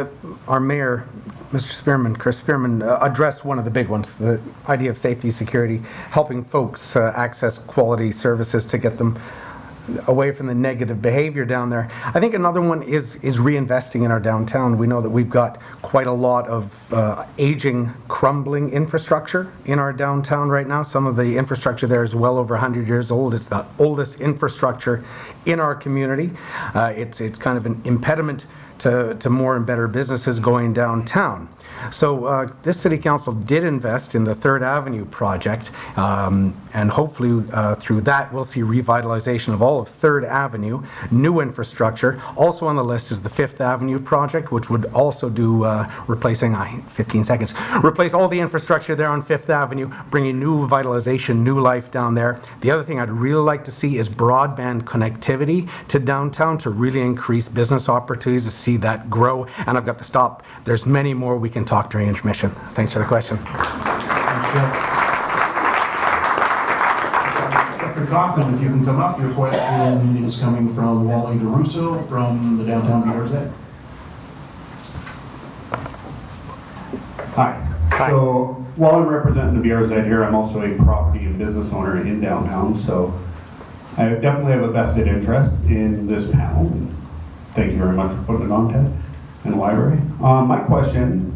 our mayor, Mr. Spearman, Chris Spearman, addressed one of the big ones, the idea of safety, security, helping folks access quality services to get them away from the negative behavior down there. I think another one is reinvesting in our downtown. We know that we've got quite a lot of aging, crumbling infrastructure in our downtown right now. Some of the infrastructure there is well over 100 years old. It's the oldest infrastructure in our community. It's kind of an impediment to more and better businesses going downtown. So this city council did invest in the 3rd Avenue project, and hopefully through that we'll see revitalization of all of 3rd Avenue, new infrastructure. Also on the list is the 5th Avenue project, which would also do replace all the infrastructure there on 5th Avenue, bringing new vitalization, new life down there. The other thing I'd really like to see is broadband connectivity to downtown to really increase business opportunities, to see that grow. And I've got to stop. There's many more we can talk during intermission. Thanks for the question.
Dr. Kaufman, if you can come up, your question is coming from Wally DeRusso from the downtown BRZ.
Hi. So while I'm representing the BRZ here, I'm also a property and business owner in downtown, so I definitely have a vested interest in this panel. Thank you very much for putting it on, Ted, and the library. My question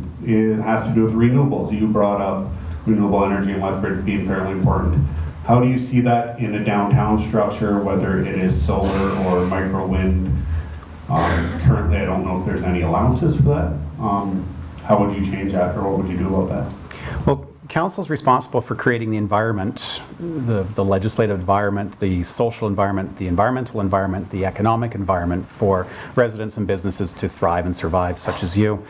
has to do with renewables. You brought up renewable energy in Lethbridge being fairly important. How do you see that in a downtown structure, whether it is solar or micro wind? Currently, I don't know if there's any allowances for that. How would you change that, or what would you do about that?
Well, council's responsible for creating the environment, the legislative environment, the social environment, the environmental environment, the economic environment for residents and businesses to thrive and survive, such as you.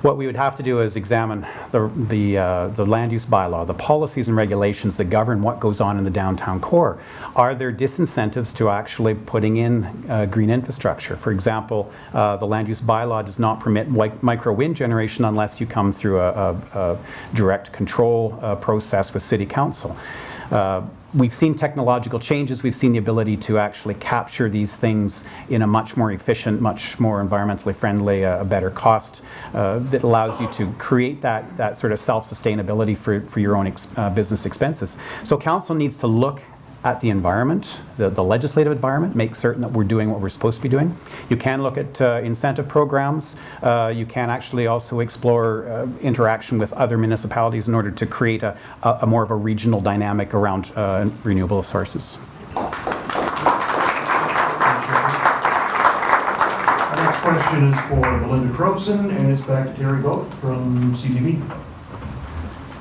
What we would have to do is examine the land use bylaw, the policies and regulations that govern what goes on in the downtown core. Are there disincentives to actually putting in green infrastructure? For example, the land use bylaw does not permit micro wind generation unless you come through a direct control process with city council. We've seen technological changes. We've seen the ability to actually capture these things in a much more efficient, much more environmentally friendly, a better cost that allows you to create that sort of self-sustainability for your own business expenses. So council needs to look at the environment, the legislative environment, make certain that we're doing what we're supposed to be doing. You can look at incentive programs. You can actually also explore interaction with other municipalities in order to create a more of a regional dynamic around renewable sources.
Our next question is for Belinda Kruseman, and it's back to Terry Vogt from CTV.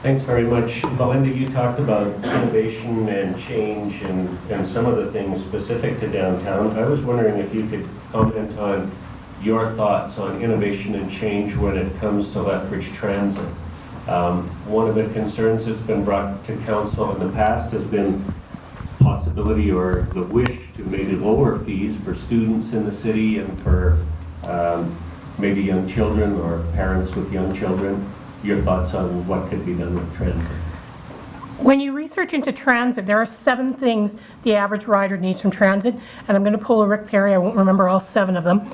Thanks very much. Belinda, you talked about innovation and change and some of the things specific to downtown. I was wondering if you could comment on your thoughts on innovation and change when it comes to Lethbridge Transit. One of the concerns that's been brought to council in the past has been possibility or the wish to maybe lower fees for students in the city and for maybe young children or parents with young children. Your thoughts on what could be done with transit?
When you research into transit, there are 7 things the average rider needs from transit, and I'm going to pull a Rick Perry. I won't remember all 7 of them.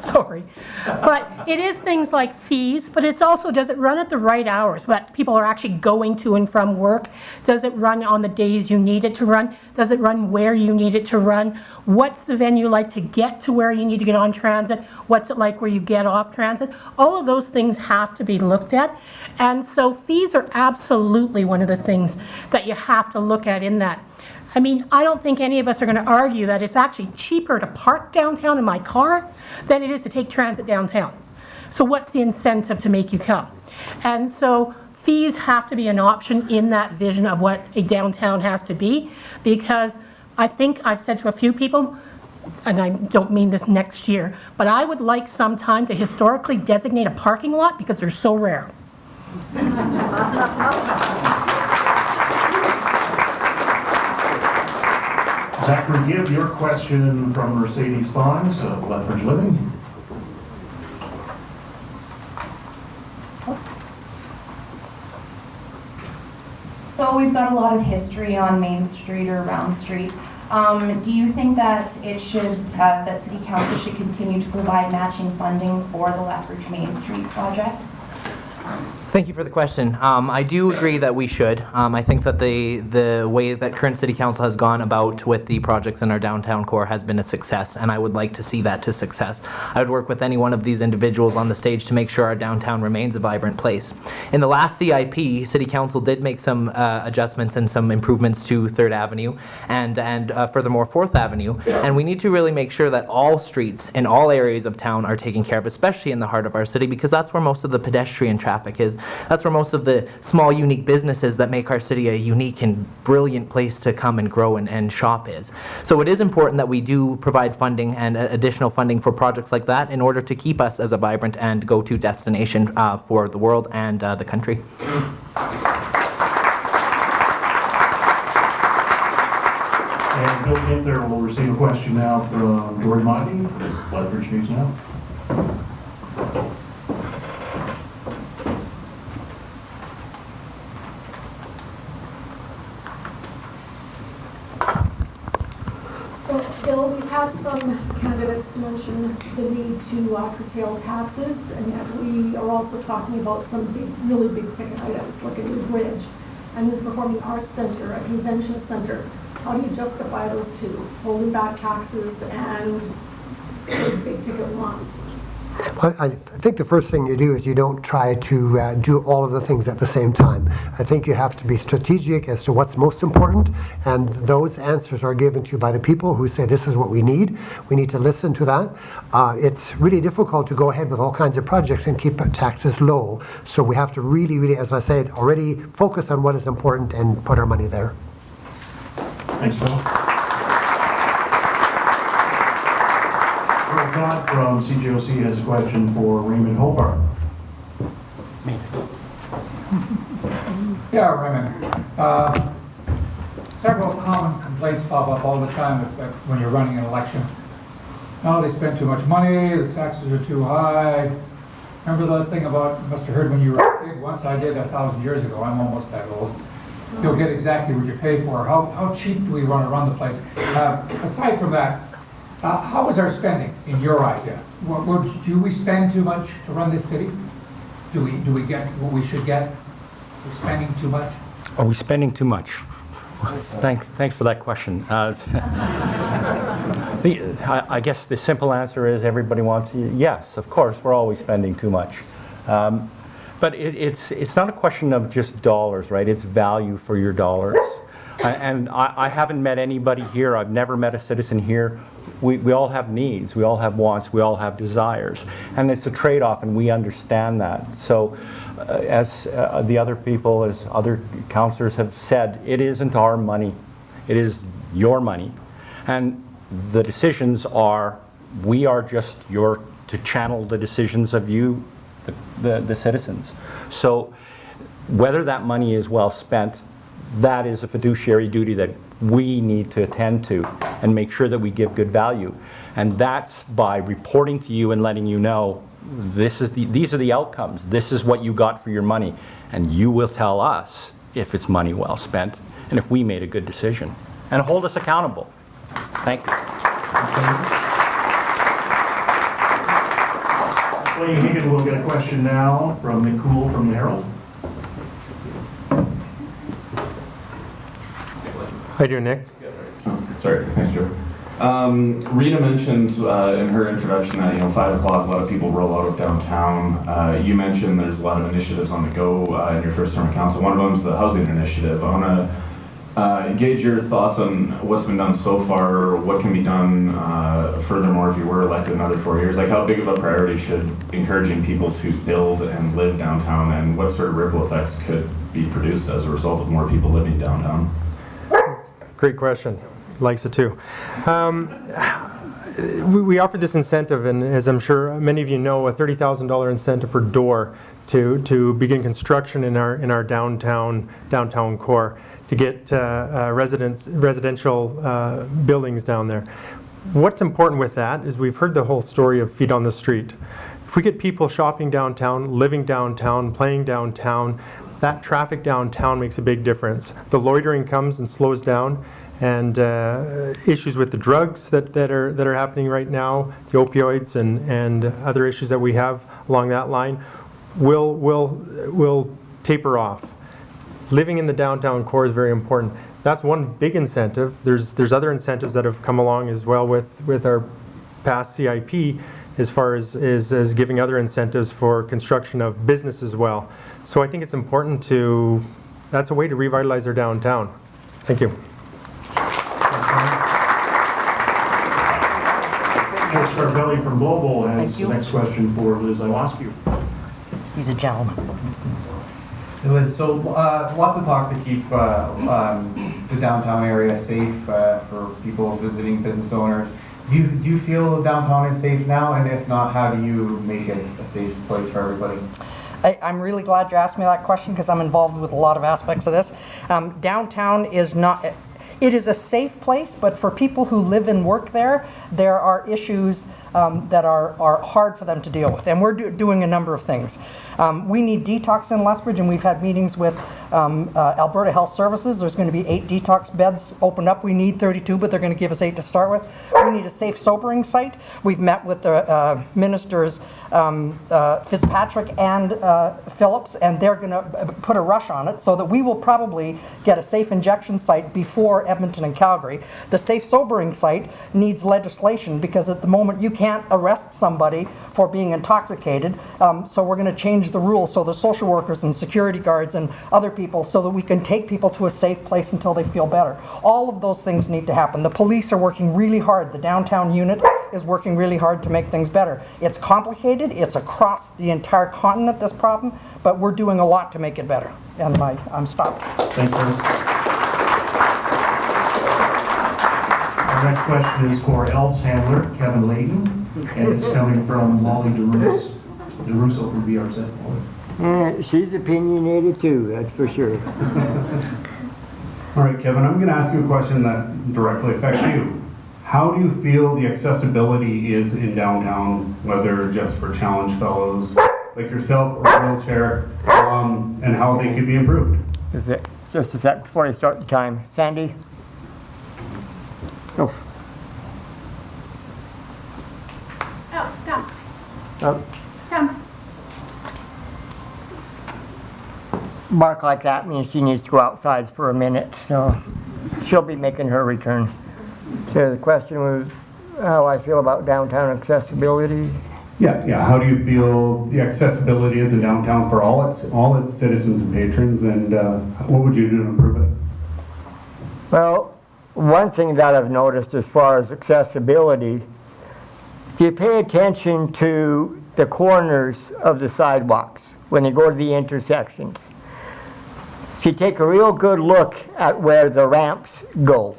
Sorry. But it is things like fees, but it's also, does it run at the right hours? What people are actually going to and from work? Does it run on the days you need it to run? Does it run where you need it to run? What's the venue like to get to where you need to get on transit? What's it like where you get off transit? All of those things have to be looked at. And so fees are absolutely one of the things that you have to look at in that. I mean, I don't think any of us are going to argue that it's actually cheaper to park downtown in my car than it is to take transit downtown. So what's the incentive to make you come? And so fees have to be an option in that vision of what a downtown has to be, because I think I've said to a few people, and I don't mean this next year, but I would like sometime to historically designate a parking lot because they're so rare.
Zachary Gibb, your question from Mercedes Fines of Lethbridge Living.
So we've got a lot of history on Main Street or Round Street. Do you think that it should, that City Council should continue to provide matching funding for the Lethbridge Main Street project?
Thank you for the question. I do agree that we should. I think that the way that current City Council has gone about with the projects in our downtown core has been a success, and I would like to see that to success. I would work with any one of these individuals on the stage to make sure our downtown remains a vibrant place. In the last CIP, City Council did make some adjustments and some improvements to 3rd Avenue and furthermore 4th Avenue, and we need to really make sure that all streets in all areas of town are taken care of, especially in the heart of our city, because that's where most of the pedestrian traffic is. That's where most of the small, unique businesses that make our city a unique and brilliant place to come and grow and shop is. So it is important that we do provide funding and additional funding for projects like that in order to keep us as a vibrant and go-to destination for the world and the country.
And Bill Ginther will receive a question now from Dory Monty for Lethbridge News Now.
Bill, we've had some candidates mention the need to curtail taxes, and yet we are also talking about some really big ticket items like a new bridge, a new performing arts center, a convention center. How do you justify those two, holding back taxes and those big ticket ones?
Well, I think the first thing you do is you don't try to do all of the things at the same time. I think you have to be strategic as to what's most important, and those answers are given to you by the people who say this is what we need. We need to listen to that. It's really difficult to go ahead with all kinds of projects and keep taxes low. So we have to really, really, as I said, already focus on what is important and put our money there.
Thanks, Bill. Todd from CGOC has a question for Raymond Hovarth.
Yeah, Raymond. Several common complaints pop up all the time when you're running an election. Oh, they spend too much money, the taxes are too high. Remember that thing about, you must have heard when you were a kid, once I did 1,000 years ago, I'm almost that old. You'll get exactly what you pay for. How cheap do we want to run the place? Aside from that, how is our spending, in your idea? Do we spend too much to run this city? Do we get what we should get? Are we spending too much?
Are we spending too much? Thanks for that question. I guess the simple answer is everybody wants, yes, of course, we're always spending too much. But it's not a question of just dollars, right? It's value for your dollars. And I haven't met anybody here, I've never met a citizen here. We all have needs, we all have wants, we all have desires. And it's a trade-off, and we understand that. So as the other people, as other councillors have said, it isn't our money, it is your money. And the decisions are, we are just to channel the decisions of you, the citizens. So Whether that money is well spent, that is a fiduciary duty that we need to attend to and make sure that we give good value. And that's by reporting to you and letting you know these are the outcomes. This is what you got for your money. And you will tell us if it's money well spent and if we made a good decision. And hold us accountable. Thank you.
Blaine Hagan will get a question now from Nick Cool from the Herald.
How you doing, Nick?
Sorry, thanks, Joe. Rita mentioned in her introduction that 5 o'clock, a lot of people roll out of downtown. You mentioned there's a lot of initiatives on the go in your first term of council. One of them is the housing initiative. I want to gauge your thoughts on what's been done so far, what can be done furthermore if you were elected another 4 years. Like, how big of a priority should encouraging people to build and live downtown, and what sort of ripple effects could be produced as a result of more people living downtown?
Great question. Likes it too. We offered this incentive, and as I'm sure many of you know, a $30,000 incentive per door to begin construction in our downtown core to get residential buildings down there. What's important with that is we've heard the whole story of feet on the street. If we get people shopping downtown, living downtown, playing downtown, that traffic downtown makes a big difference. The loitering comes and slows down, and issues with the drugs that are happening right now, the opioids and other issues that we have along that line will taper off. Living in the downtown core is very important. That's one big incentive. There's other incentives that have come along as well with our past CIP, as far as giving other incentives for construction of business as well. So I think it's important that's a way to revitalize our downtown. Thank you.
Joe Scarpelli from Global has the next question for Liz Iwascu.
He's a gentleman.
Hey, Liz, so lots of talk to keep the downtown area safe for people visiting, business owners. Do you feel downtown is safe now? And if not, how do you make it a safe place for everybody?
I'm really glad you asked me that question because I'm involved with a lot of aspects of this. Downtown is not, it is a safe place, but for people who live and work there, there are issues that are hard for them to deal with. And we're doing a number of things. We need detox in Lethbridge, and we've had meetings with Alberta Health Services. There's going to be 8 detox beds opened up. We need 32, but they're going to give us 8 to start with. We need a safe sobering site. We've met with the ministers Fitzpatrick and Phillips, and they're going to put a rush on it so that we will probably get a safe injection site before Edmonton and Calgary. The safe sobering site needs legislation because at the moment you can't arrest somebody for being intoxicated, so we're going to change the rules so the social workers and security guards and other people so that we can take people to a safe place until they feel better. All of those things need to happen. The police are working really hard. The downtown unit is working really hard to make things better. It's complicated. It's across the entire continent, this problem, but we're doing a lot to make it better. And I'm stopped.
Thanks, Liz. Our next question is for Elf's handler, Kevin Layton, and it's coming from Molly DeRusso from BRZ.
She's opinionated too, that's for sure.
All right, Kevin, I'm going to ask you a question that directly affects you. How do you feel the accessibility is in downtown, whether just for challenge fellows like yourself or wheelchair, and how they could be improved?
Just a sec before you start the time. Sandy? Go.
Oh, come.
Oh.
Come.
Bark like that means she needs to go outside for a minute, so she'll be making her return. So the question was how I feel about downtown accessibility.
Yeah. How do you feel the accessibility is in downtown for all its citizens and patrons, and what would you do to improve it?
Well, one thing that I've noticed as far as accessibility, if you pay attention to the corners of the sidewalks when you go to the intersections, if you take a real good look at where the ramps go,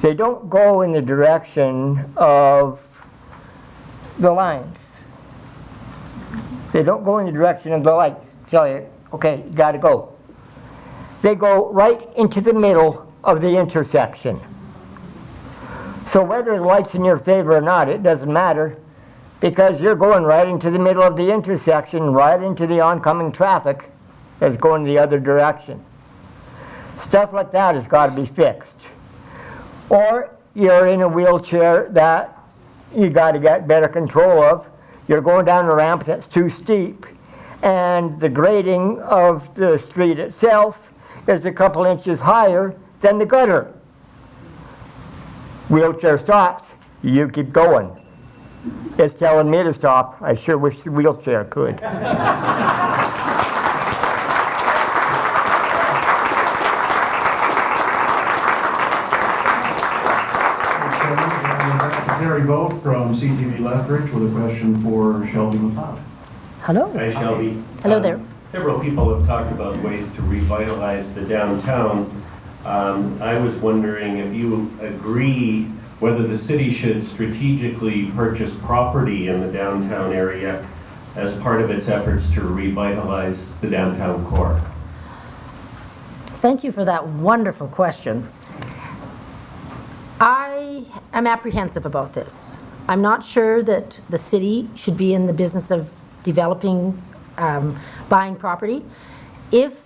they don't go in the direction of the lines. They don't go in the direction of the lights. Tell you, okay, you gotta go. They go right into the middle of the intersection. So whether the light's in your favor or not, it doesn't matter, because you're going right into the middle of the intersection, right into the oncoming traffic that's going the other direction. Stuff like that has got to be fixed. Or you're in a wheelchair that you got to get better control of. You're going down a ramp that's too steep, and the grading of the street itself is a couple inches higher than the gutter. Wheelchair stops, you keep going. It's telling me to stop. I sure wish the wheelchair could.
Terry Vogt from CTV Lethbridge with a question for Shelby McLeod.
Hello.
Hi, Shelby.
Hello there.
Several people have talked about ways to revitalize the downtown. I was wondering if you agree whether the city should strategically purchase property in the downtown area as part of its efforts to revitalize the downtown core.
Thank you for that wonderful question. I am apprehensive about this. I'm not sure that the city should be in the business of developing, buying property. If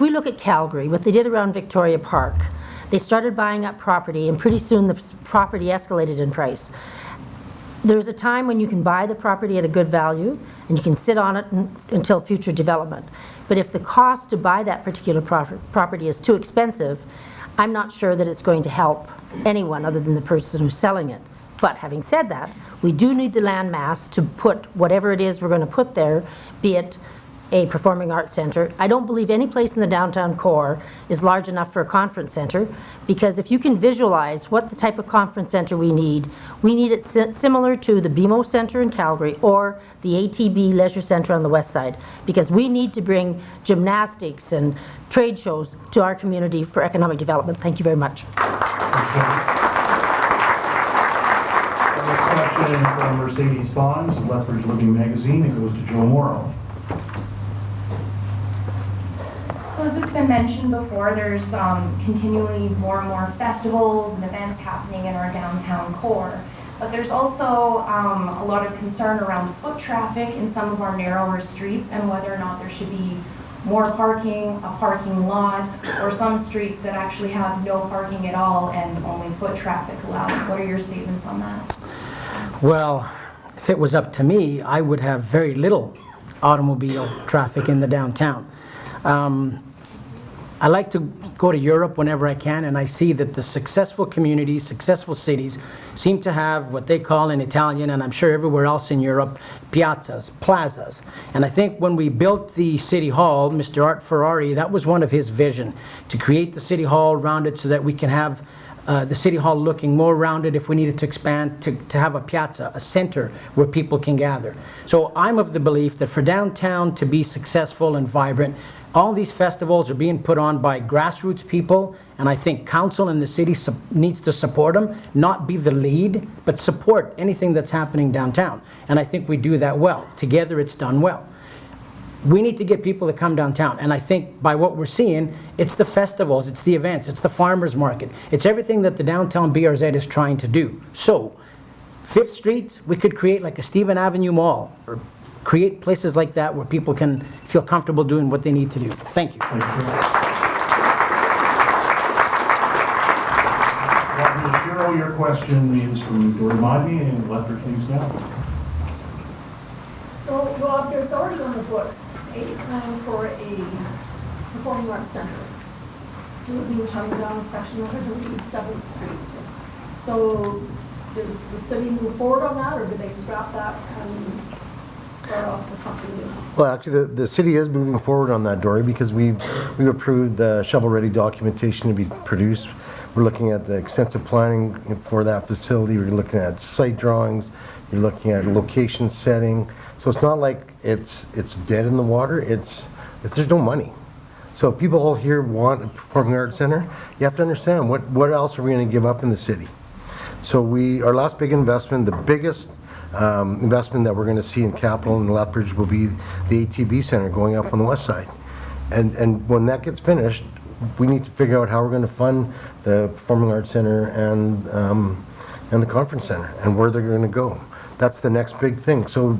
we look at Calgary, what they did around Victoria Park, they started buying up property, and pretty soon the property escalated in price. There's a time when you can buy the property at a good value, and you can sit on it until future development. But if the cost to buy that particular property is too expensive, I'm not sure that it's going to help anyone other than the person who's selling it. But having said that, we do need the land mass to put whatever it is we're going to put there, be it a performing arts center. I don't believe any place in the downtown core is large enough for a conference center, because if you can visualize what the type of conference center we need it similar to the BMO Center in Calgary or the ATB Leisure Center on the west side, because we need to bring gymnastics and trade shows to our community for economic development. Thank you very much.
Question from Mercedes Fons of Lethbridge Living Magazine. It goes to Joe Morrill.
So as it's been mentioned before, there's continually more and more festivals and events happening in our downtown core. But there's also a lot of concern around foot traffic in some of our narrower streets and whether or not there should be more parking, a parking lot, or some streets that actually have no parking at all and only foot traffic allowed. What are your statements on that?
Well, if it was up to me, I would have very little automobile traffic in the downtown. I like to go to Europe whenever I can, and I see that the successful communities, successful cities, seem to have what they call in Italian, and I'm sure everywhere else in Europe, piazzas, plazas. And I think when we built the City Hall, Mr. Art Ferrari, that was one of his vision, to create the City Hall around it so that we can have the City Hall looking more rounded if we needed to expand, to have a piazza, a center where people can gather. So I'm of the belief that for downtown to be successful and vibrant, all these festivals are being put on by grassroots people, and I think council and the city needs to support them, not be the lead, but support anything that's happening downtown. And I think we do that well. Together it's done well. We need to get people to come downtown, and I think by what we're seeing, it's the festivals, it's the events, it's the farmers market, it's everything that the downtown BRZ is trying to do. So, 5th Street, we could create like a Stephen Avenue Mall, or create places like that where people can feel comfortable doing what they need to do. Thank you.
Cheryl, your question is from Dory Modney and Lethbridge News Now.
So, Rob, there's already on the books a plan for a performing arts center. It would be coming down a section of, I believe, 7th Street. So, does the city move forward on that, or do they scrap that and start off with something new?
Well, actually, the city is moving forward on that, Dory, because we've approved the shovel-ready documentation to be produced. We're looking at the extensive planning for that facility. We're looking at site drawings. You're looking at location setting. So it's not like it's dead in the water. There's no money. So if people all here want a performing arts center, you have to understand what else are we going to give up in the city. So our last big investment, the biggest investment that we're going to see in capital in Lethbridge will be the ATB Center going up on the west side. And when that gets finished, we need to figure out how we're going to fund the Performing Arts Center and the Conference Center and where they're going to go. That's the next big thing. So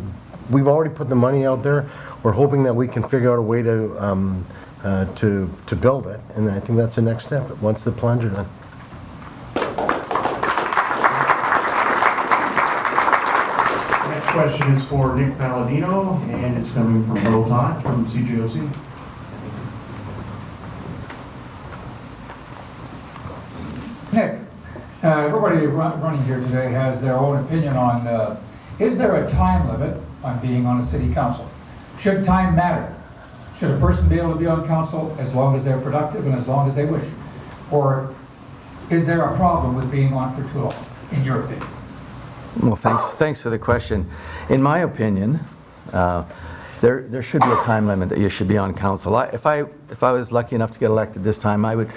we've already put the money out there. We're hoping that we can figure out a way to build it, and I think that's the next step once the plans are done.
Next question is for Nick Palladino, and it's coming from Earl Todd from CGOC.
Nick, everybody running here today has their own opinion on, is there a time limit on being on a city council? Should time matter? Should a person be able to be on council as long as they're productive and as long as they wish? Or is there a problem with being on for too long, in your opinion?
Well, thanks for the question. In my opinion, there should be a time limit that you should be on council. If I was lucky enough to get elected this time, I would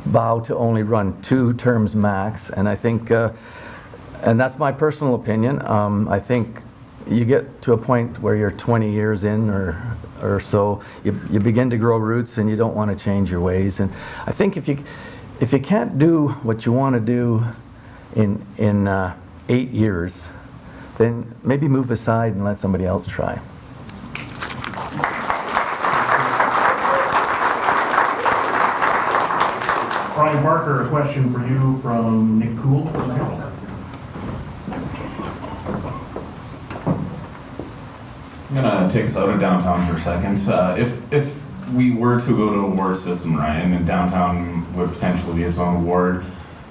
vow to only run 2 terms max, and I think, and that's my personal opinion, I think you get to a point where you're 20 years in or so, you begin to grow roots and you don't want to change your ways. And I think if you can't do what you want to do in 8 years, then maybe move aside and let somebody else try.
Brian Barker, a question for you from Nick Cool from the Herald.
I'm gonna take us out of downtown for a second. If we were to go to a ward system, Ryan, and downtown would potentially be its own ward,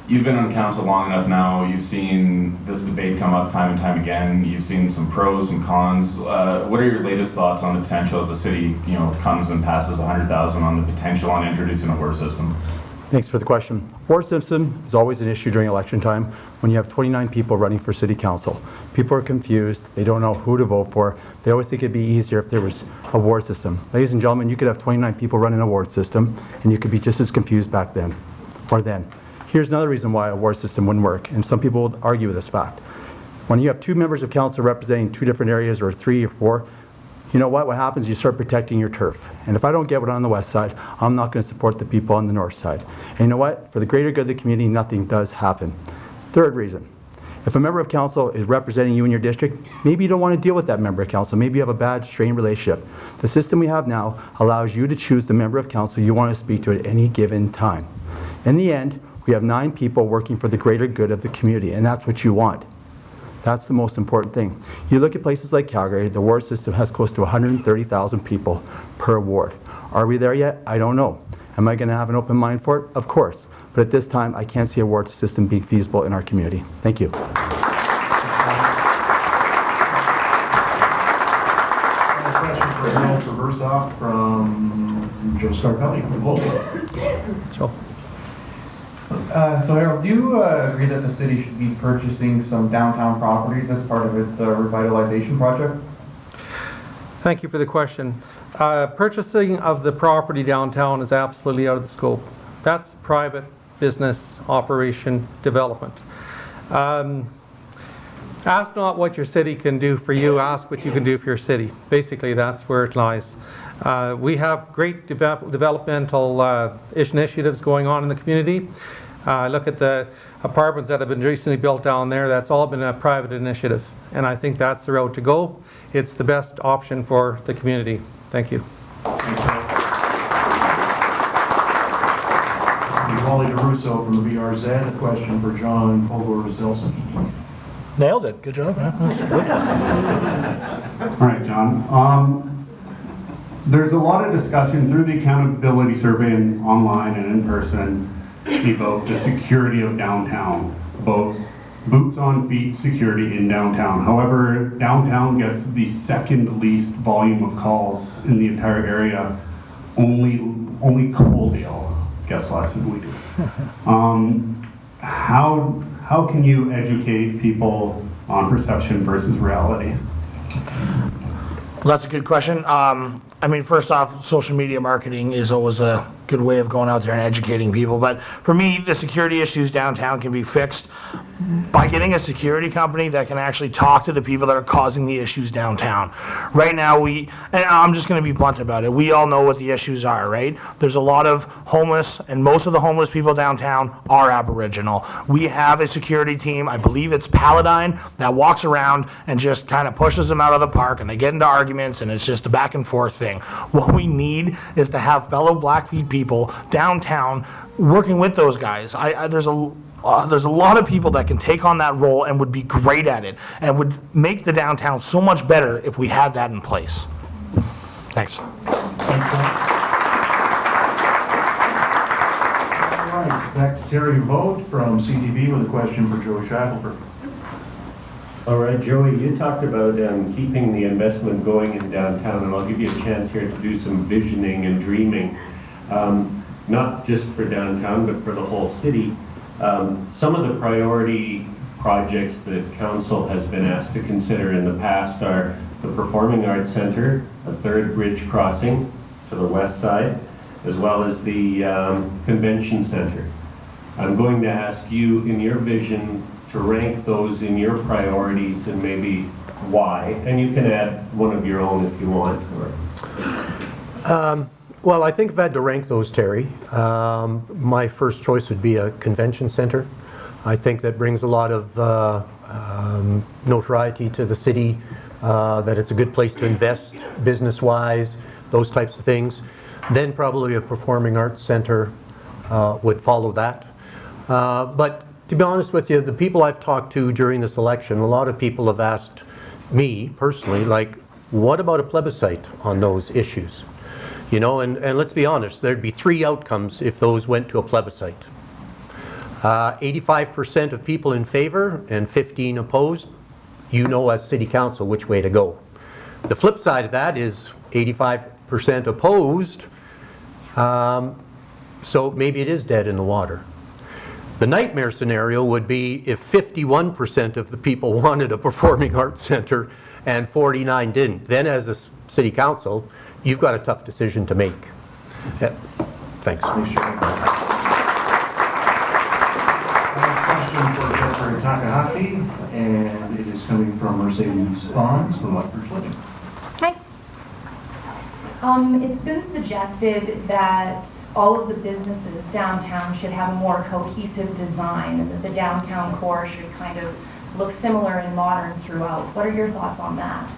you've been on council long enough now. You've seen this debate come up time and time again. You've seen some pros and cons. What are your latest thoughts on the potential as the city, comes and passes 100,000 on the potential on introducing a ward system?
Thanks for the question. Ward system is always an issue during election time when you have 29 people running for city council. People are confused. They don't know who to vote for. They always think it'd be easier if there was a ward system. Ladies and gentlemen, you could have 29 people running a ward system and you could be just as confused back then or then. Here's another reason why a ward system wouldn't work, and some people would argue with this fact. When you have 2 members of council representing 2 different areas, or 3 or 4, you know what happens? You start protecting your turf. And if I don't get one on the west side, I'm not going to support the people on the north side. And you know what? For the greater good of the community, nothing does happen. Third reason, if a member of council is representing you in your district, maybe you don't want to deal with that member of council. Maybe you have a bad, strained relationship. The system we have now allows you to choose the member of council you want to speak to at any given time. In the end, we have 9 people working for the greater good of the community, and that's what you want. That's the most important thing. You look at places like Calgary, the ward system has close to 130,000 people per ward. Are we there yet? I don't know. Am I going to have an open mind for it? Of course. But at this time, I can't see a ward system being feasible in our community. Thank you.
Harold Traversoff from Joe Scarpelli from Volvo.
So Harold, do you agree that the city should be purchasing some downtown properties as part of its revitalization project?
Thank you for the question. Purchasing of the property downtown is absolutely out of the scope. That's private business operation development. Ask not what your city can do for you, ask what you can do for your city. Basically, that's where it lies. We have great developmental initiatives going on in the community. Look at the apartments that have been recently built down there. That's all been a private initiative. And I think that's the road to go. It's the best option for the community. Thank you.
Wally DeRusso from the BRZ, a question for John Pogor-Zilson.
Nailed it. Good job. That's good.
All right, John. There's a lot of discussion through the accountability survey and online and in person about the security of downtown, both boots on feet security in downtown. However, downtown gets the second least volume of calls in the entire area. Only Coaldale gets less than we do. How can you educate people on perception versus reality?
Well, that's a good question. I I mean, first off, social media marketing is always a good way of going out there and educating people. But for me, the security issues downtown can be fixed by getting a security company that can actually talk to the people that are causing the issues downtown. Right now, and I'm just going to be blunt about it, we all know what the issues are, right? There's a lot of homeless, and most of the homeless people downtown are Aboriginal. We have a security team, I believe it's Paladine, that walks around and just kind of pushes them out of the park, and they get into arguments, and it's just a back and forth thing. What we need is to have fellow Blackfeet people downtown working with those guys. There's a lot of people that can take on that role and would be great at it and would make the downtown so much better if we had that in place. Thanks.
All right, back to Terry Vogt from CTV with a question for Joey Shackelford.
All right, Joey, you talked about keeping the investment going in downtown, and I'll give you a chance here to do some visioning and dreaming, not just for downtown, but for the whole city. Some of the priority projects that council has been asked to consider in the past are the Performing Arts Center, a third bridge crossing to the west side, as well as the Convention Center. I'm going to ask you, in your vision, to rank those in your priorities and maybe why. And you can add one of your own if you want.
Well, I think if I had to rank those, Terry, my first choice would be a convention center. I think that brings a lot of notoriety to the city, that it's a good place to invest business-wise, those types of things. Then probably a performing arts center would follow that. But to be honest with you, the people I've talked to during this election, a lot of people have asked me personally, like, what about a plebiscite on those issues? You know, and let's be honest, there'd be 3 outcomes if those went to a plebiscite. 85% of people in favor and 15 opposed. You know, as city council, which way to go. The flip side of that is 85% opposed, so maybe it is dead in the water. The nightmare scenario would be if 51% of the people wanted a performing arts center and 49 didn't. Then as a city council, you've got a tough decision to make. Yeah. Thanks.
Question for Jeffrey Takahashi, and it is coming from Mercedes Fons from Lethbridge.
Hi. It's been suggested that all of the businesses downtown should have a more cohesive design and that the downtown core should kind of look similar and modern throughout. What are your thoughts on that?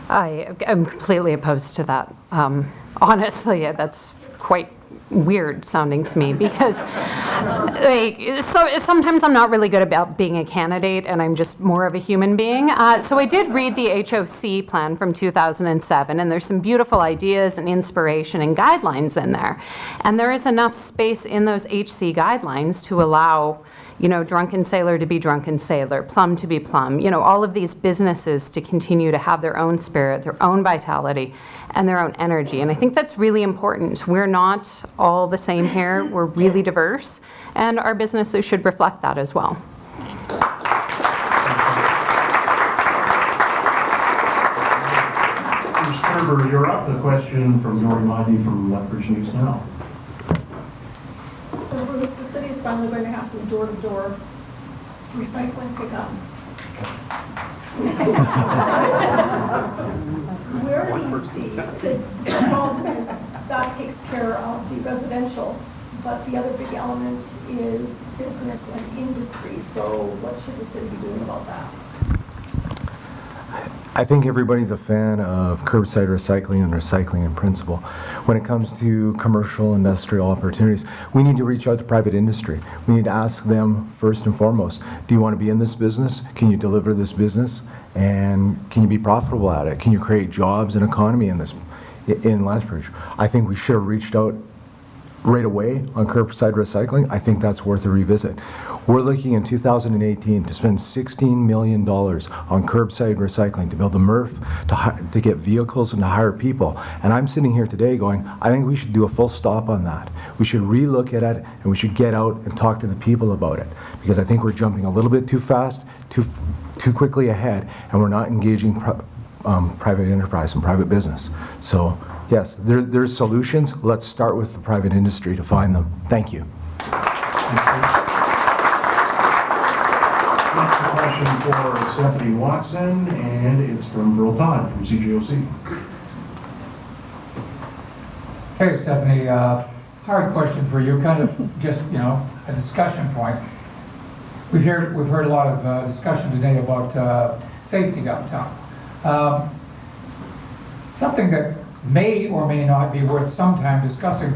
I am completely opposed to that. Honestly, that's quite weird sounding to me because sometimes I'm not really good about being a candidate and I'm just more of a human being. So I did read the HOC plan from 2007 and there's some beautiful ideas and inspiration and guidelines in there. And there is enough space in those HC guidelines to allow, you know, drunken sailor to be drunken sailor, plum to be plum, you know, all of these businesses to continue to have their own spirit, their own vitality, and their own energy. And I think that's really important. We're not all the same here. We're really diverse, and our businesses should reflect that as well.
Sperber, you're up. The question from Dory Modney from Lethbridge News Now.
So Bruce, the city is finally going to have some door-to-door recycling pickup. Where do you see the problem is that takes care of the residential, but the other big element is business and industry. So what should the city be doing about that?
I think everybody's a fan of curbside recycling and recycling in principle. When it comes to commercial industrial opportunities, we need to reach out to private industry. We need to ask them first and foremost, do you want to be in this business? Can you deliver this business? And can you be profitable at it? Can you create jobs and economy in Lethbridge? I think we should have reached out right away on curbside recycling. I think that's worth a revisit. We're looking in 2018 to spend $16 million on curbside recycling, to build a MRF, to get vehicles and to hire people. And I'm sitting here today going, I think we should do a full stop on that. We should relook at it, and we should get out and talk to the people about it. Because I think we're jumping a little bit too fast, too quickly ahead, and we're not engaging private enterprise and private business. So Yes, there's solutions. Let's start with the private industry to find them. Thank you.
Next question for Stephanie Watson, and it's from Verl Todd from CJOC.
Hey, Stephanie, hard question for you, kind of just, a discussion point. We've heard a lot of discussion today about safety downtown. Something that may or may not be worth some time discussing.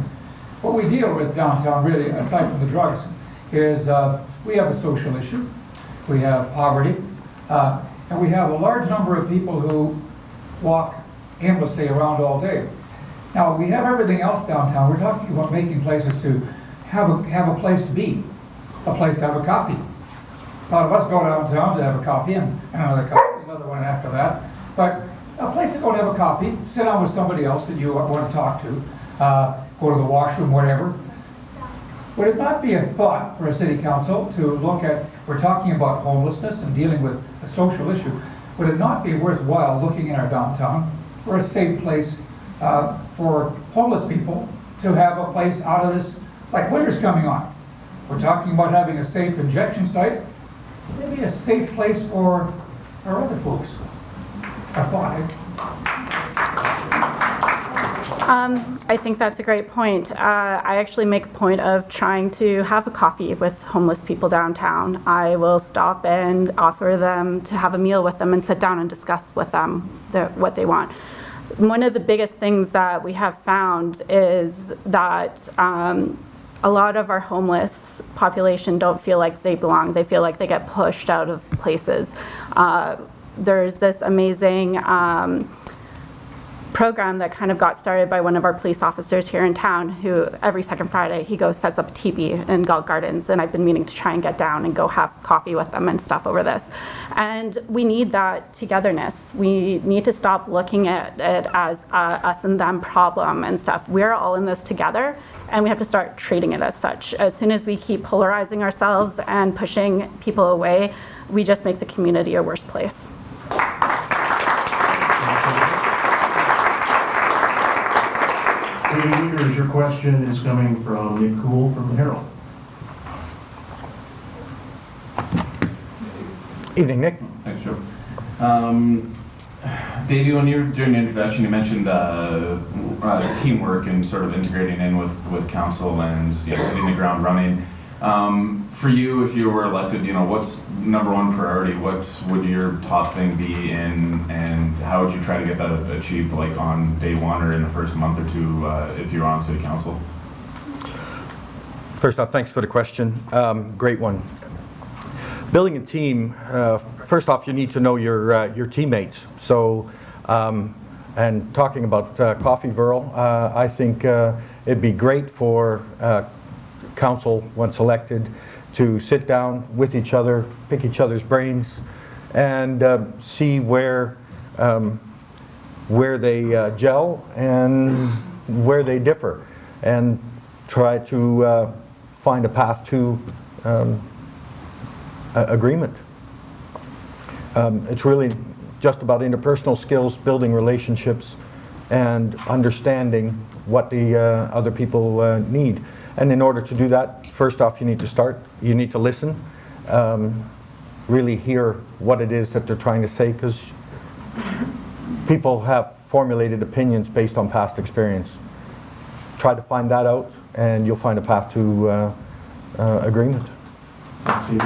What we deal with downtown, really, aside from the drugs, is we have a social issue, we have poverty, and we have a large number of people who walk aimlessly around all day. Now, we have everything else downtown. We're talking about making places to have a place to be, a place to have a coffee. A lot of us go downtown to have a coffee and another coffee, another one after that. But a place to go and have a coffee, sit down with somebody else that you want to talk to, go to the washroom, whatever. Would it not be a thought for a city council to look at, we're talking about homelessness and dealing with a social issue, would it not be worthwhile looking in our downtown for a safe place for homeless people to have a place out of this, like winter's coming on. We're talking about having a safe injection site, maybe a safe place for our other folks. A thought.
I think that's a great point. I actually make a point of trying to have a coffee with homeless people downtown. I will stop and offer them to have a meal with them and sit down and discuss with them what they want. One of the biggest things that we have found is that a lot of our homeless population don't feel like they belong. They feel like they get pushed out of places. There's this amazing program that kind of got started by one of our police officers here in town, who every second Friday he goes sets up a teepee in Galt Gardens, and I've been meaning to try and get down and go have coffee with them and stuff over this. And we need that togetherness. We need to stop looking at it as us and them problem and stuff. We're all in this together, and we have to start treating it as such. As soon as we keep polarizing ourselves and pushing people away, we just make the community a worse place.
Lady Leaders, your question is coming from Nick Cool from the Herald.
Evening, Nick. Thanks, Joe. Davey, when you were during the introduction, you mentioned teamwork and sort of integrating in with council and hitting the ground running. For you, if you were elected, what's number one priority? What would your top thing be, and how would you try to get that achieved, like on day one or in the first month or two, if you're on city council?
First off, thanks for the question. Great one. Building a team, first off, you need to know your teammates. So, and talking about coffee, Verl, I think it'd be great for council, once elected, to sit down with each other, pick each other's brains, and see where they gel and where they differ, and try to find a path to agreement. It's really just about interpersonal skills, building relationships, and understanding what the other people need. And in order to do that, first off, you need to listen, really hear what it is that they're trying to say, because people have formulated opinions based on past experience. Try to find that out, and you'll find a path to agreement.
Thank you.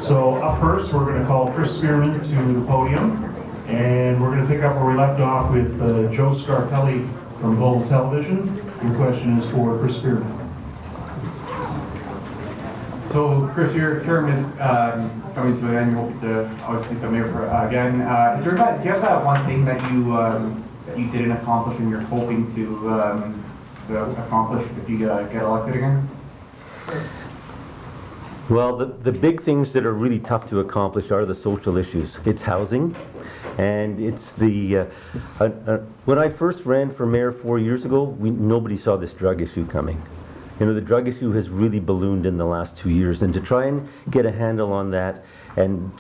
So up first, we're going to call Chris Spearman to the podium, and we're going to pick up where we left off with Joe Scarpelli from Global Television. Your question is for Chris Spearman.
So, Chris, your term is coming to an end. You hope to obviously come here for, again. Do you have that one thing that you didn't accomplish and you're hoping to accomplish if you get elected again?
Well, the big things that are really tough to accomplish are the social issues. It's housing, and it's the when I first ran for mayor 4 years ago, nobody saw this drug issue coming. The drug issue has really ballooned in the last 2 years, and to try and get a handle on that and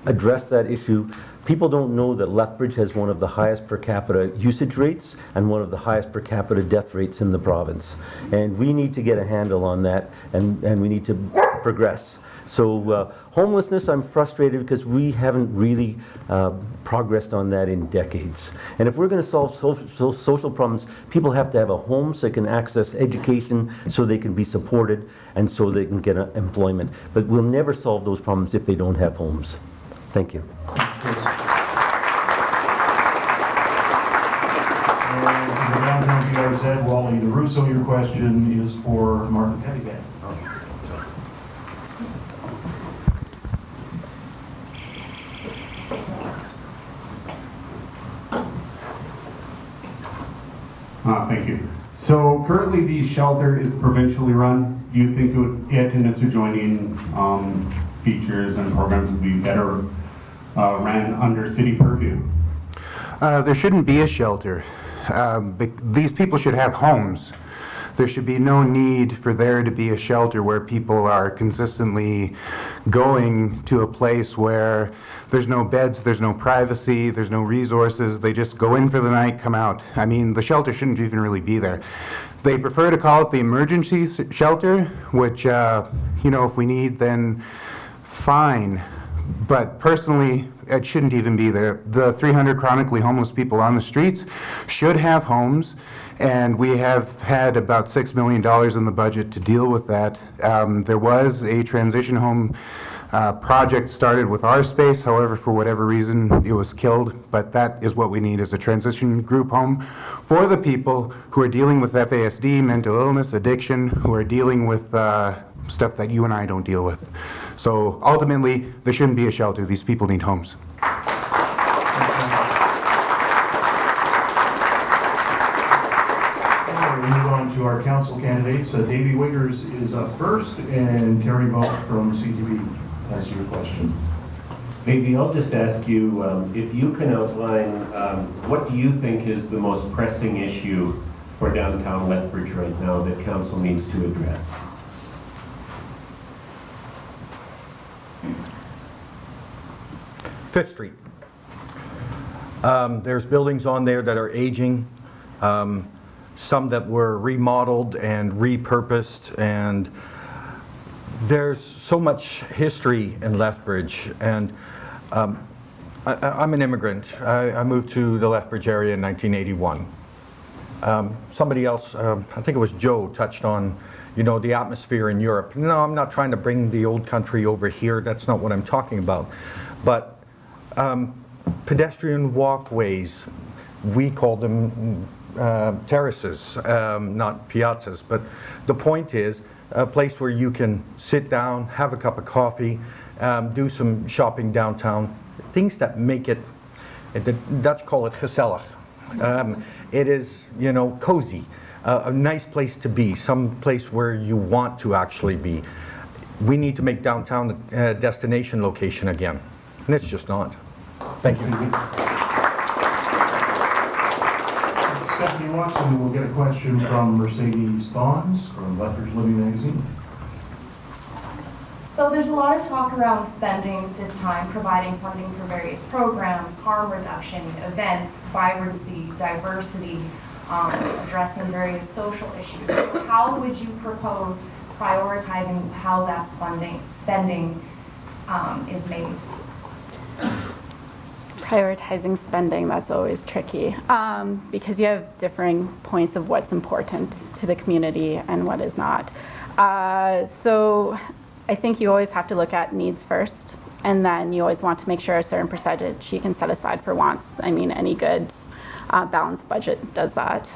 address that issue. People don't know that Lethbridge has one of the highest per capita usage rates and one of the highest per capita death rates in the province. And we need to get a handle on that, and we need to progress. So homelessness, I'm frustrated because we haven't really progressed on that in decades. And if we're going to solve social problems, people have to have a home so they can access education, so they can be supported, and so they can get employment. But we'll never solve those problems if they don't have homes. Thank you.
And the downtown BRZ, Wally DeRusso, your question is for Martin Pettigan.
Thank you. So currently the shelter is provincially run. Do you think it and its adjoining features and programs would be better ran under city purview?
There shouldn't be a shelter. These people should have homes. There should be no need for there to be a shelter where people are consistently going to a place where there's no beds, there's no privacy, there's no resources. They just go in for the night, come out. I mean, the shelter shouldn't even really be there. They prefer to call it the emergency shelter, which, you know, if we need, then fine. But personally, it shouldn't even be there. The 300 chronically homeless people on the streets should have homes, and we have had about $6 million in the budget to deal with that. There was a transition home project started with our space. However, for whatever reason, it was killed. But that is what we need, is a transition group home for the people who are dealing with FASD, mental illness, addiction, who are dealing with stuff that you and I don't deal with. So ultimately, there shouldn't be a shelter. These people need homes.
We move on to our council candidates. Davey Wiggers is up first, and Terry Vogt from CTV. That's your question.
Maybe I'll just ask you if you can outline what do you think is the most pressing issue for downtown Lethbridge right now that council needs to address?
Fifth Street. There's buildings on there that are aging, some that were remodeled and repurposed, and there's so much history in Lethbridge. And I'm an immigrant. I moved to the Lethbridge area in 1981. Somebody else, I think it was Joe, touched on, you know, the atmosphere in Europe. No, I'm not trying to bring the old country over here. That's not what I'm talking about. But pedestrian walkways, we call them terraces, not piazzas. But the point is a place where you can sit down, have a cup of coffee, do some shopping downtown, things that make it, the Dutch call it gezellig. It is, you know, cozy, a nice place to be, some place where you want to actually be. We need to make downtown a destination location again, and it's just not. Thank you.
Stephanie Watson will get a question from Mercedes Thons from Lethbridge Living Magazine.
So there's a lot of talk around spending this time, providing funding for various programs, harm reduction, events, vibrancy, diversity, addressing various social issues. So how would you propose prioritizing how that spending is made?
Prioritizing spending, that's always tricky because you have differing points of what's important to the community and what is not. So I think you always have to look at needs first, and then you always want to make sure a certain percentage you can set aside for wants. I mean, any good balanced budget does that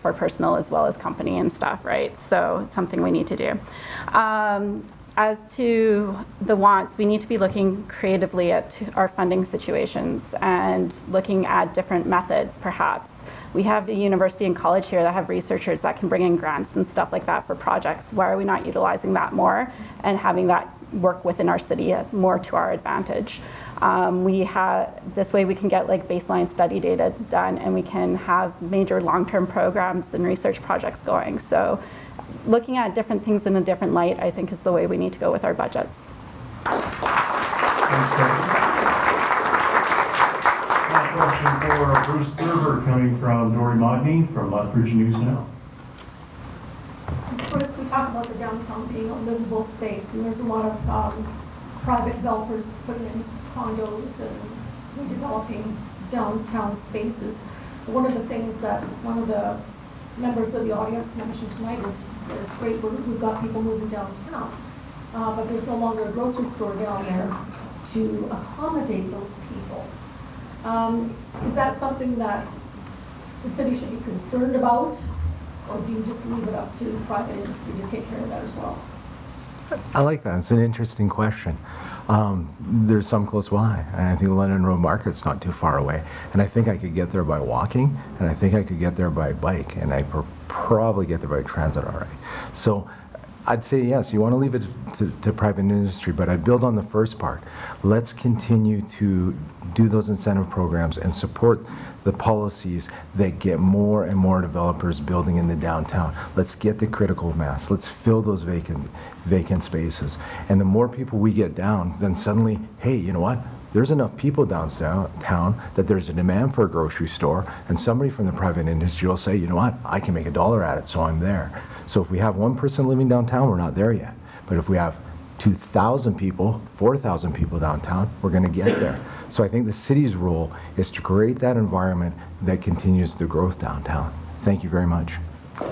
for personal as well as company and stuff, right? So it's something we need to do. As to the wants, we need to be looking creatively at our funding situations and looking at different methods, perhaps. We have a university and college here that have researchers that can bring in grants and stuff like that for projects. Why are we not utilizing that more and having that work within our city more to our advantage? This way we can get like baseline study data done, and we can have major long-term programs and research projects going. So looking at different things in a different light, I think, is the way we need to go with our budgets.
Thanks, Question for Bruce Thurber coming from Dory Modney from Lethbridge News Now.
First, we talk about the downtown being a livable space, and there's a lot of private developers putting in condos and redeveloping downtown spaces. One of the things that one of the members of the audience mentioned tonight is that it's great we've got people moving downtown, but there's no longer a grocery store down there to accommodate those people. Is that something that the city should be concerned about, or do you just leave it up to private industry to take care of that as well?
I like that. It's an interesting question. There's some close by, and I think London Road Market's not too far away. And I think I could get there by walking, and I think I could get there by bike, and I probably get there by transit all right. So I'd say yes, you want to leave it to private industry, but I'd build on the first part. Let's continue to do those incentive programs and support the policies that get more and more developers building in the downtown. Let's get the critical mass. Let's fill those vacant spaces. And the more people we get down, then suddenly, hey, you know what? There's enough people downtown that there's a demand for a grocery store, and somebody from the private industry will say, you know what? I can make $1 at it, so I'm there. So if we have one person living downtown, we're not there yet. But if we have 2,000 people, 4,000 people downtown, we're going to get there. So I think the city's role is to create that environment that continues the growth downtown. Thank you very much.
Our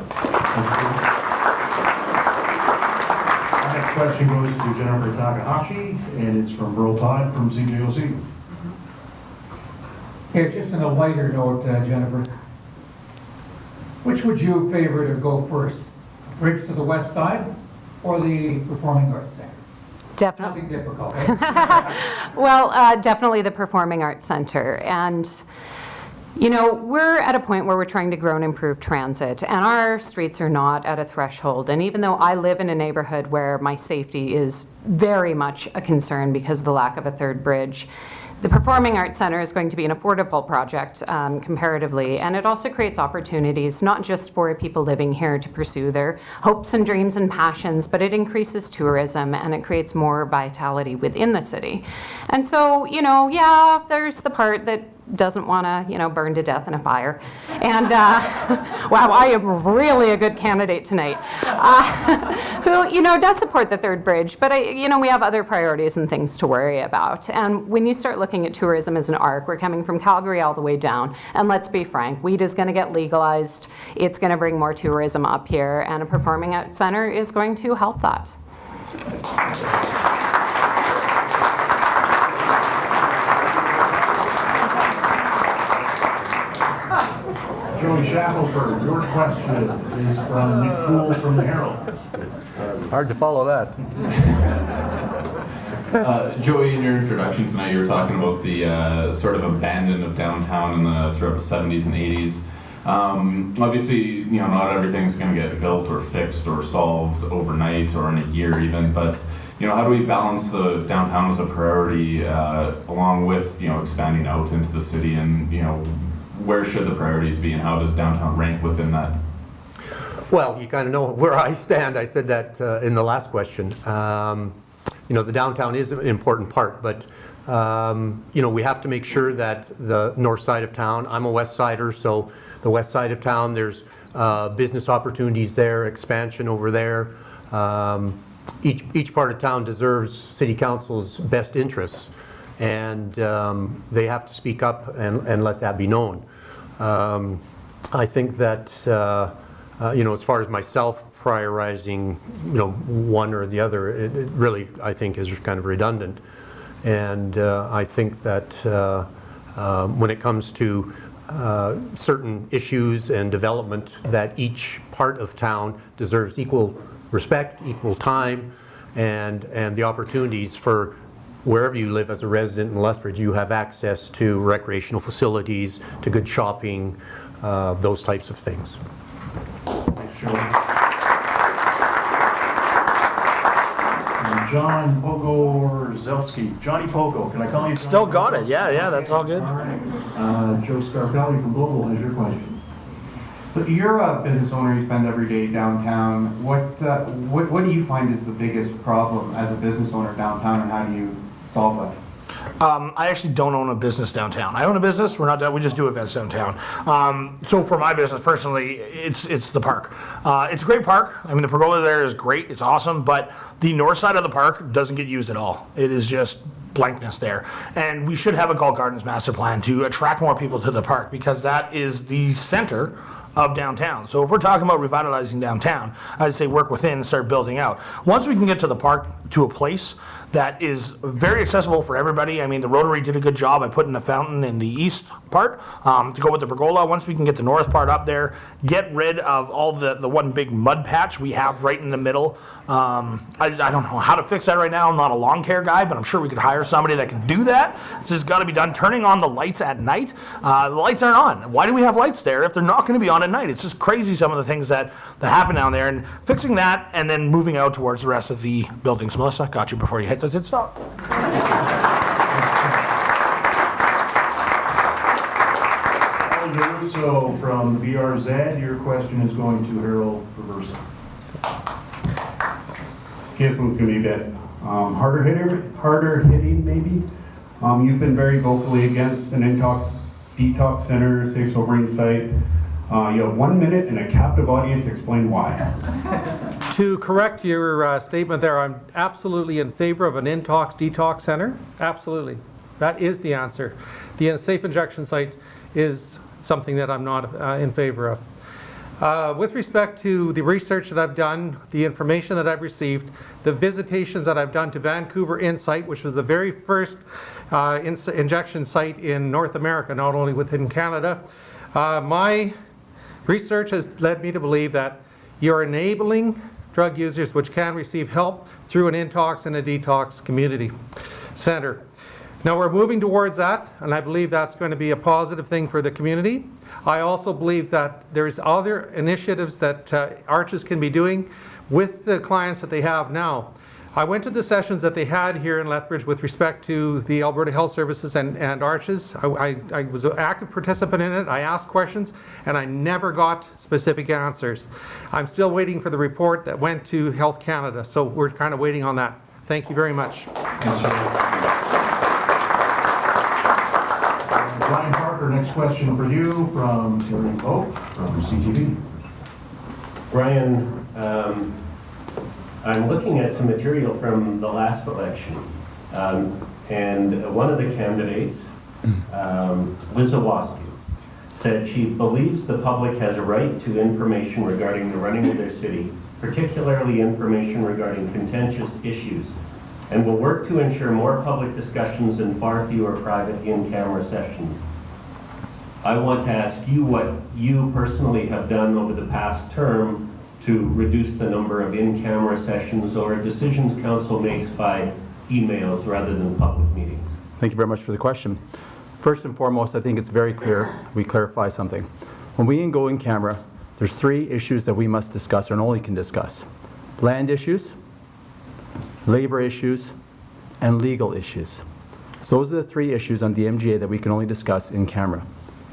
next question goes to Jennifer Takahashi, and it's from Burl Todd from CJOC.
Yeah, just on a lighter note, Jennifer, which would you favor to go first? Bridge to the west side or the Performing Arts Center?
Definitely.
Nothing difficult.
Well, definitely the Performing Arts Center. And, you know, we're at a point where we're trying to grow and improve transit, and our streets are not at a threshold. And even though I live in a neighborhood where my safety is very much a concern because of the lack of a third bridge, the Performing Arts Center is going to be an affordable project comparatively, and it also creates opportunities not just for people living here to pursue their hopes and dreams and passions, but it increases tourism and it creates more vitality within the city. And so, you know, yeah, there's the part that doesn't want to, you know, burn to death in a fire. And wow, I am really a good candidate tonight. Who, you know, does support the third bridge, but you know, we have other priorities and things to worry about. And when you start looking at tourism as an arc, we're coming from Calgary all the way down. And let's be frank, weed is going to get legalized. It's going to bring more tourism up here, and a Performing Arts Center is going to help that.
Joey Shackelford, your question is from Nick Poole from the Herald.
Hard to follow that.
Joey, in your introduction tonight, you were talking about the sort of abandon of downtown throughout the 70s and 80s. Obviously, you know, not everything's going to get built or fixed or solved overnight or in a year even, but you know, how do we balance the downtown as a priority along with, you know, expanding out into the city, and you know, where should the priorities be, and how does downtown rank within that?
Well, you kind of know where I stand. I said that in the last question. You know, the downtown is an important part, but you know, we have to make sure that the north side of town, I'm a west sider, so the west side of town, there's business opportunities there, expansion over there. Each part of town deserves city council's best interests, and they have to speak up and let that be known. I think that you know, as far as myself prioritizing, you know, one or the other, it really, I think, is kind of redundant. And I think that when it comes to certain issues and development, that each part of town deserves equal respect, equal time, and the opportunities for wherever you live as a resident in Lethbridge, you have access to recreational facilities, to good shopping, those types of things.
Thanks, Joey. John Pogorzelski. Johnny Pogo. Can I call you?
Still got it. Yeah, that's all good.
All right. Joe Scarpelli from Global has your question.
So you're a business owner, you spend every day downtown. What do you find is the biggest problem as a business owner downtown, and how do you solve that?
I actually don't own a business downtown. I own a business, we just do events downtown. So for my business personally, it's the park. It's a great park. I mean, the pergola there is great, it's awesome, but the north side of the park doesn't get used at all. It is just blankness there. And we should have a Galt Gardens master plan to attract more people to the park, because that is the center of downtown. So if we're talking about revitalizing downtown, I'd say work within and start building out. Once we can get to the park to a place that is very accessible for everybody. I mean, the Rotary did a good job by putting a fountain in the east part to go with the pergola. Once we can get the north part up there, get rid of all the one big mud patch we have right in the middle. I don't know how to fix that right now. I'm not a lawn care guy, but I'm sure we could hire somebody that could do that. It's just got to be done. Turning on the lights at night. The lights aren't on. Why do we have lights there if they're not going to be on at night? It's just crazy, some of the things that happen down there. And fixing that and then moving out towards the rest of the buildings. Melissa, got you before you hit stop.
So from the BRZ, your question is going to Harold Reversa.
Okay, this one's going to be a bit harder hitting maybe. You've been very vocally against an detox center, safe sobering site. You have 1 minute and a captive audience. Explain why.
To correct your statement there, I'm absolutely in favor of an detox center. Absolutely. That is the answer. The safe injection site is something that I'm not in favor of. With respect to the research that I've done, the information that I've received, the visitations that I've done to Vancouver Insight, which was the very first injection site in North America, not only within Canada, my research has led me to believe that you're enabling drug users which can receive help through an intox and a detox community center. Now we're moving towards that, and I believe that's going to be a positive thing for the community. I also believe that there's other initiatives that Arches can be doing with the clients that they have now. I went to the sessions that they had here in Lethbridge with respect to the Alberta Health Services and Arches. I was an active participant in it. I asked questions and I never got specific answers. I'm still waiting for the report that went to Health Canada, so we're kind of waiting on that. Thank you very much.
Brian Parker, next question for you from Terry Boak from CTV.
Brian, I'm looking at some material from the last election, and one of the candidates, Liz Owoski, said she believes the public has a right to information regarding the running of their city, particularly information regarding contentious issues, and will work to ensure more public discussions and far fewer private in-camera sessions. I want to ask you what you personally have done over the past term to reduce the number of in-camera sessions or decisions council makes by emails rather than public meetings.
Thank you very much for the question. First and foremost, I think it's very clear we clarify something. When we go in camera, there's 3 issues that we must discuss and only can discuss. Land issues, labor issues, and legal issues. So those are the 3 issues on the MGA that we can only discuss in camera.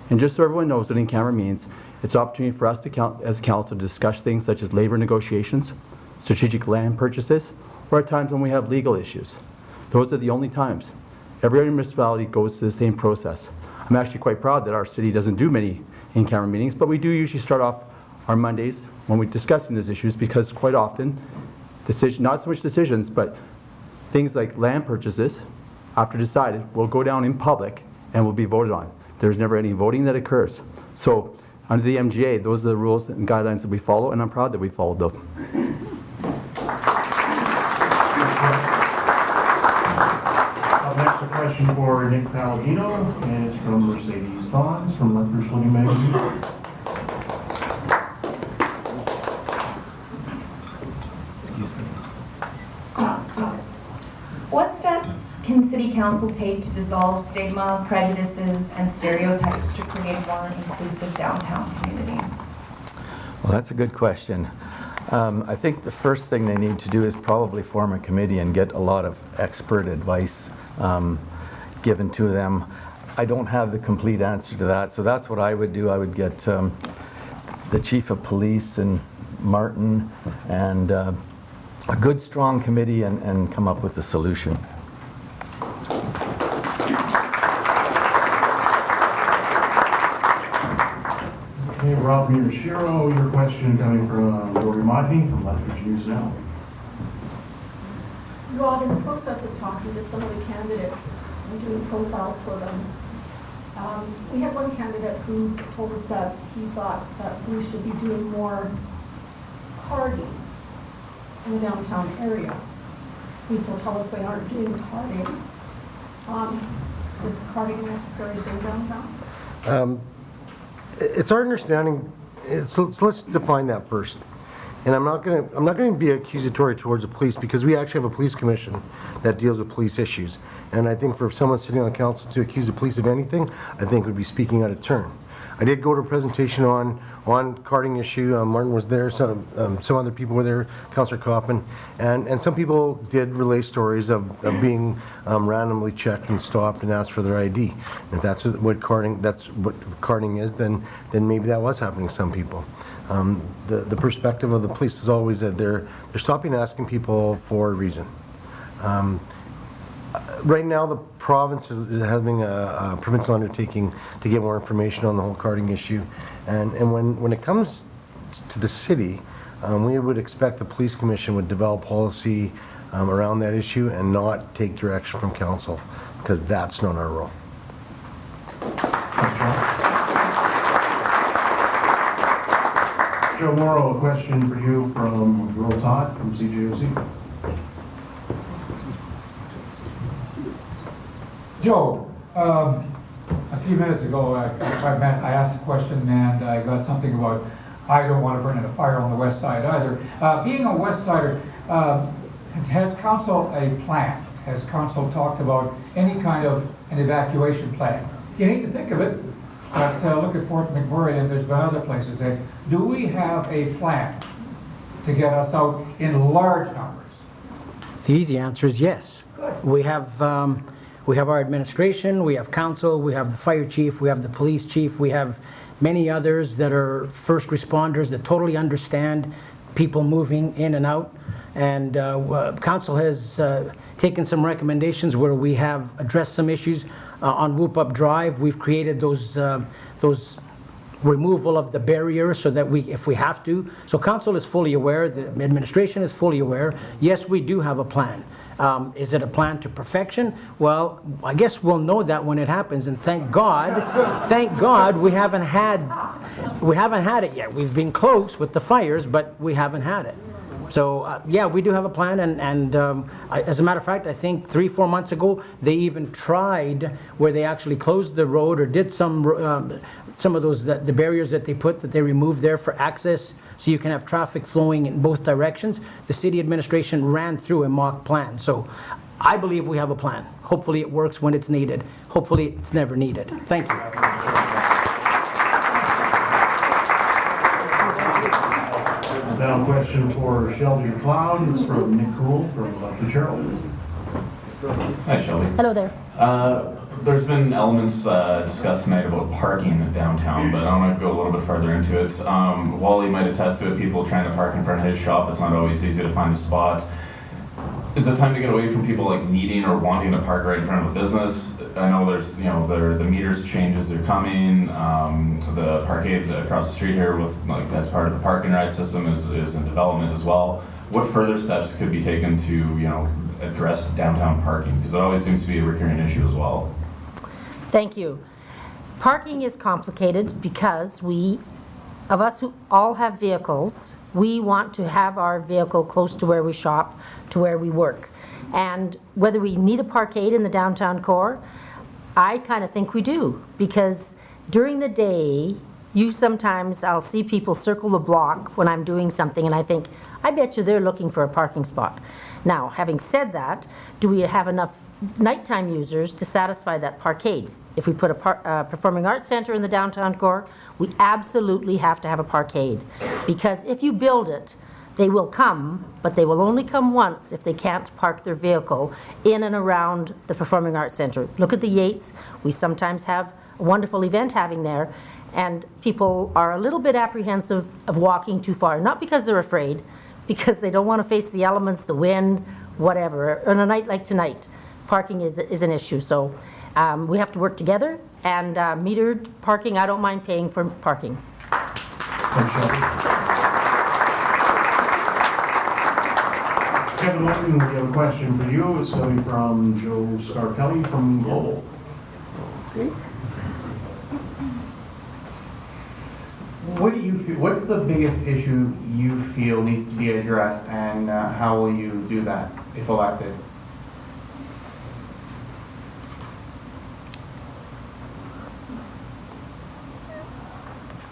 And just so everyone knows what in camera means, it's an opportunity for us to, as council, to discuss things such as labor negotiations, strategic land purchases, or at times when we have legal issues. Those are the only times. Every other municipality goes through the same process. I'm actually quite proud that our city doesn't do many in-camera meetings, but we do usually start off our Mondays when we're discussing these issues, because quite often, not so much decisions, but things like land purchases, after decided, will go down in public and will be voted on. There's never any voting that occurs. So under the MGA, those are the rules and guidelines that we follow, and I'm proud that we followed them.
Up next, a question for Nick Palladino, and it's from Mercedes Fons from Lethbridge Living Magazine.
Excuse me. What steps can City Council take to dissolve stigma, prejudices, and stereotypes to create a more inclusive downtown community?
Well, that's a good question. I think the first thing they need to do is probably form a committee and get a lot of expert advice given to them. I don't have the complete answer to that, so that's what I would do. I would get the chief of police and Martin and a good strong committee and come up with a solution.
Rob Miyashiro, your question coming from Dory Modney from Lethbridge News Now.
Rob, in the process of talking to some of the candidates and doing profiles for them, we had one candidate who told us that he thought that we should be doing more carding in the downtown area. Police will tell us they aren't doing carding. Is carding necessary to do downtown?
It's our understanding, so let's define that first. And I'm not going to be accusatory towards the police, because we actually have a police commission that deals with police issues. And I think for someone sitting on council to accuse the police of anything, I think would be speaking out of turn. I did go to a presentation on carding issue. Martin was there, some other people were there, Councillor Kaufman, and some people did relay stories of being randomly checked and stopped and asked for their ID. And if that's what carding is, then maybe that was happening to some people. The perspective of the police is always that they're stopping and asking people for a reason. Right now, the province is having a provincial undertaking to get more information on the whole carding issue. And when it comes to the city, we would expect the police commission would develop policy around that issue and not take direction from council, because that's not our role.
Joe Morrill, a question for you from Will Todd from CJOC.
Joe, a few minutes ago, I asked a question and I got something about, I don't want to burn in a fire on the west side either. Being a west sider, has council a plan? Has council talked about any kind of an evacuation plan? You hate to think of it, but look at Fort McMurray and there's been other places. Do we have a plan to get us out in large numbers?
The easy answer is yes. We have our administration, we have council, we have the fire chief, we have the police chief, we have many others that are first responders that totally understand people moving in and out. And council has taken some recommendations where we have addressed some issues. On Whoop Up Drive, we've created those removal of the barriers so that if we have to. So council is fully aware, the administration is fully aware. Yes, we do have a plan. Is it a plan to perfection? Well, I guess we'll know that when it happens, and thank God we haven't had it yet. We've been close with the fires, but we haven't had it. So yeah, we do have a plan, and as a matter of fact, I think 3-4 months ago, they even tried where they actually closed the road or did some of those, the barriers that they removed there for access, so you can have traffic flowing in both directions. The city administration ran through a mock plan. So I believe we have a plan. Hopefully it works when it's needed. Hopefully it's never needed. Thank you.
Now a question for Shelby McLeod. It's from Nick Cool from the Herald.
Hi, Shelby.
Hello there.
There's been elements discussed tonight about parking downtown, but I want to go a little bit further into it. Wally might attest to it, people trying to park in front of his shop, it's not always easy to find a spot. Is it time to get away from people like needing or wanting to park right in front of a business? I know there's, the meters changes are coming, the parkade across the street here with, as part of the parking ride system is in development as well. What further steps could be taken to, address downtown parking? Because it always seems to be a recurring issue as well.
Thank you. Parking is complicated because of us who all have vehicles, we want to have our vehicle close to where we shop, to where we work. And whether we need a parkade in the downtown core, I kind of think we do, because during the day, I'll see people circle the block when I'm doing something and I think, I bet you they're looking for a parking spot. Now, having said that, do we have enough nighttime users to satisfy that parkade? If we put a performing arts center in the downtown core, we absolutely have to have a parkade. Because if you build it, they will come, but they will only come once if they can't park their vehicle in and around the performing arts center. Look at the Yates. We sometimes have a wonderful event having there, and people are a little bit apprehensive of walking too far. Not because they're afraid, because they don't want to face the elements, the wind, whatever. On a night like tonight, parking is an issue. So we have to work together, and metered parking, I don't mind paying for parking.
Thanks, Shelby. Kevin Linton, we have a question for you. It's coming from Joe Scarpelli from Global.
What do you feel, what's the biggest issue you feel needs to be addressed, and how will you do that if elected?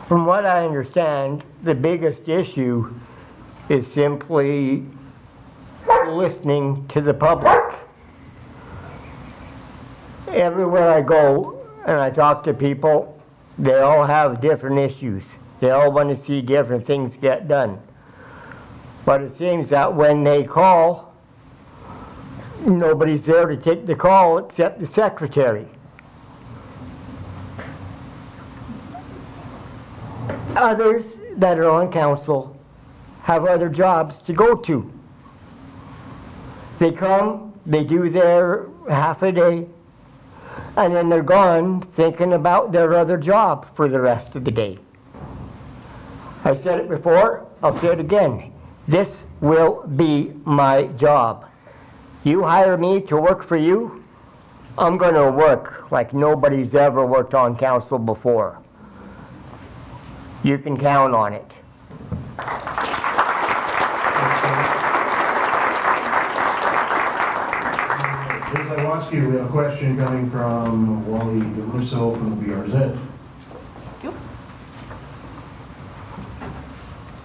From what I understand, the biggest issue is simply listening to the public. Everywhere I go and I talk to people, they all have different issues. They all want to see different things get done. But it seems that when they call, nobody's there to take the call except the secretary. Others that are on council have other jobs to go to. They come, they do their half a day, and then they're gone thinking about their other job for the rest of the day. I said it before, I'll say it again. This will be my job. You hire me to work for you, I'm going to work like nobody's ever worked on council before. You can count on it.
Liz, we have a question coming from Wally DeRusso from the BRZ.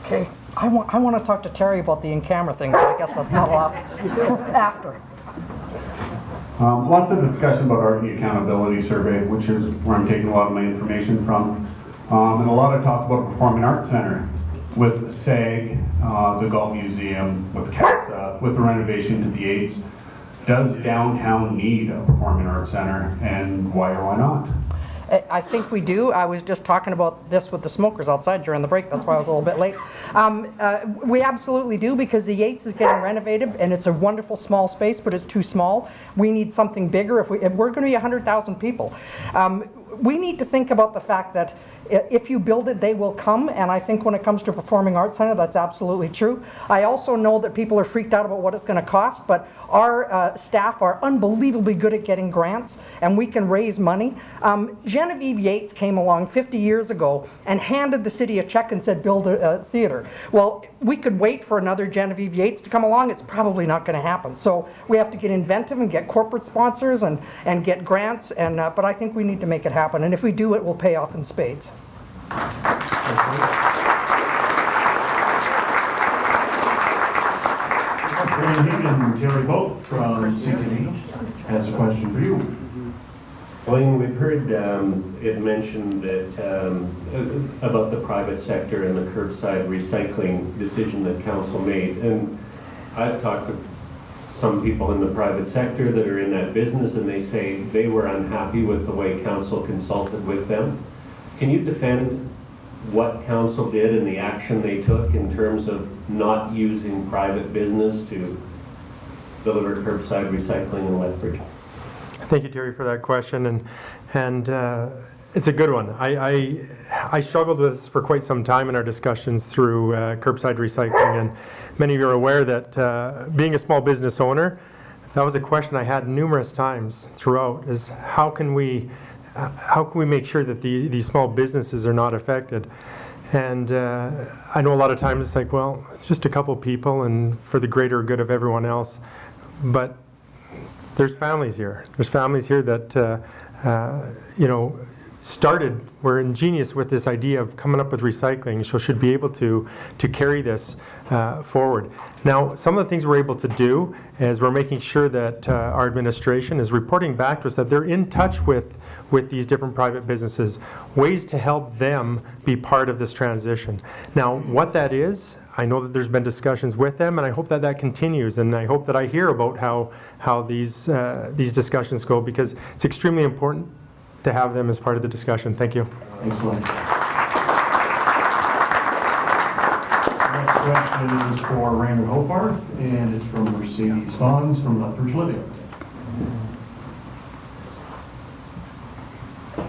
Okay, I want to talk to Terry about the in-camera thing, but I guess that's not allowed after.
Lots of discussion about art and the accountability survey, which is where I'm taking a lot of my information from. And a lot of talk about Performing Arts Center with SAG, the Galt Museum, with CASA, with the renovation to the 8s. Does downtown need a Performing Arts Center, and why or why not?
I think we do. I was just talking about this with the smokers outside during the break. That's why I was a little bit late. We absolutely do, because the Yates is getting renovated, and it's a wonderful small space, but it's too small. We need something bigger. If we're going to be 100,000 people, we need to think about the fact that if you build it, they will come, and I think when it comes to Performing Arts Center, that's absolutely true. I also know that people are freaked out about what it's going to cost, but our staff are unbelievably good at getting grants, and we can raise money. Genevieve Yates came along 50 years ago and handed the city a check and said, build a theater. Well, we could wait for another Genevieve Yates to come along. It's probably not going to happen. So we have to get inventive and get corporate sponsors and get grants, and but I think we need to make it happen, and if we do, it will pay off in spades.
Blaine Hagan, Terry Vogt from CTV has a question for you.
Blaine, we've heard it mentioned that about the private sector and the curbside recycling decision that council made. And I've talked to some people in the private sector that are in that business, and they say they were unhappy with the way council consulted with them. Can you defend what council did and the action they took in terms of not using private business to deliver curbside recycling in Lethbridge?
Thank you, Terry, for that question, and it's a good one. I struggled with this for quite some time in our discussions through curbside recycling, and many of you are aware that being a small business owner, that was a question I had numerous times throughout, is how can we make sure that these small businesses are not affected? And I know a lot of times it's like, well, it's just a couple people and for the greater good of everyone else. But there's families here. There's families here that, were ingenious with this idea of coming up with recycling, so should be able to carry this forward. Now, some of the things we're able to do is we're making sure that our administration is reporting back to us that they're in touch with these different private businesses, ways to help them be part of this transition. Now, what that is, I know that there's been discussions with them, and I hope that that continues, and I hope that I hear about how these discussions go, because it's extremely important to have them as part of the discussion. Thank you.
Thanks, Blaine. Next question is for Raymond Hofarth, and it's from Mercedes Fons from Lethbridge Living.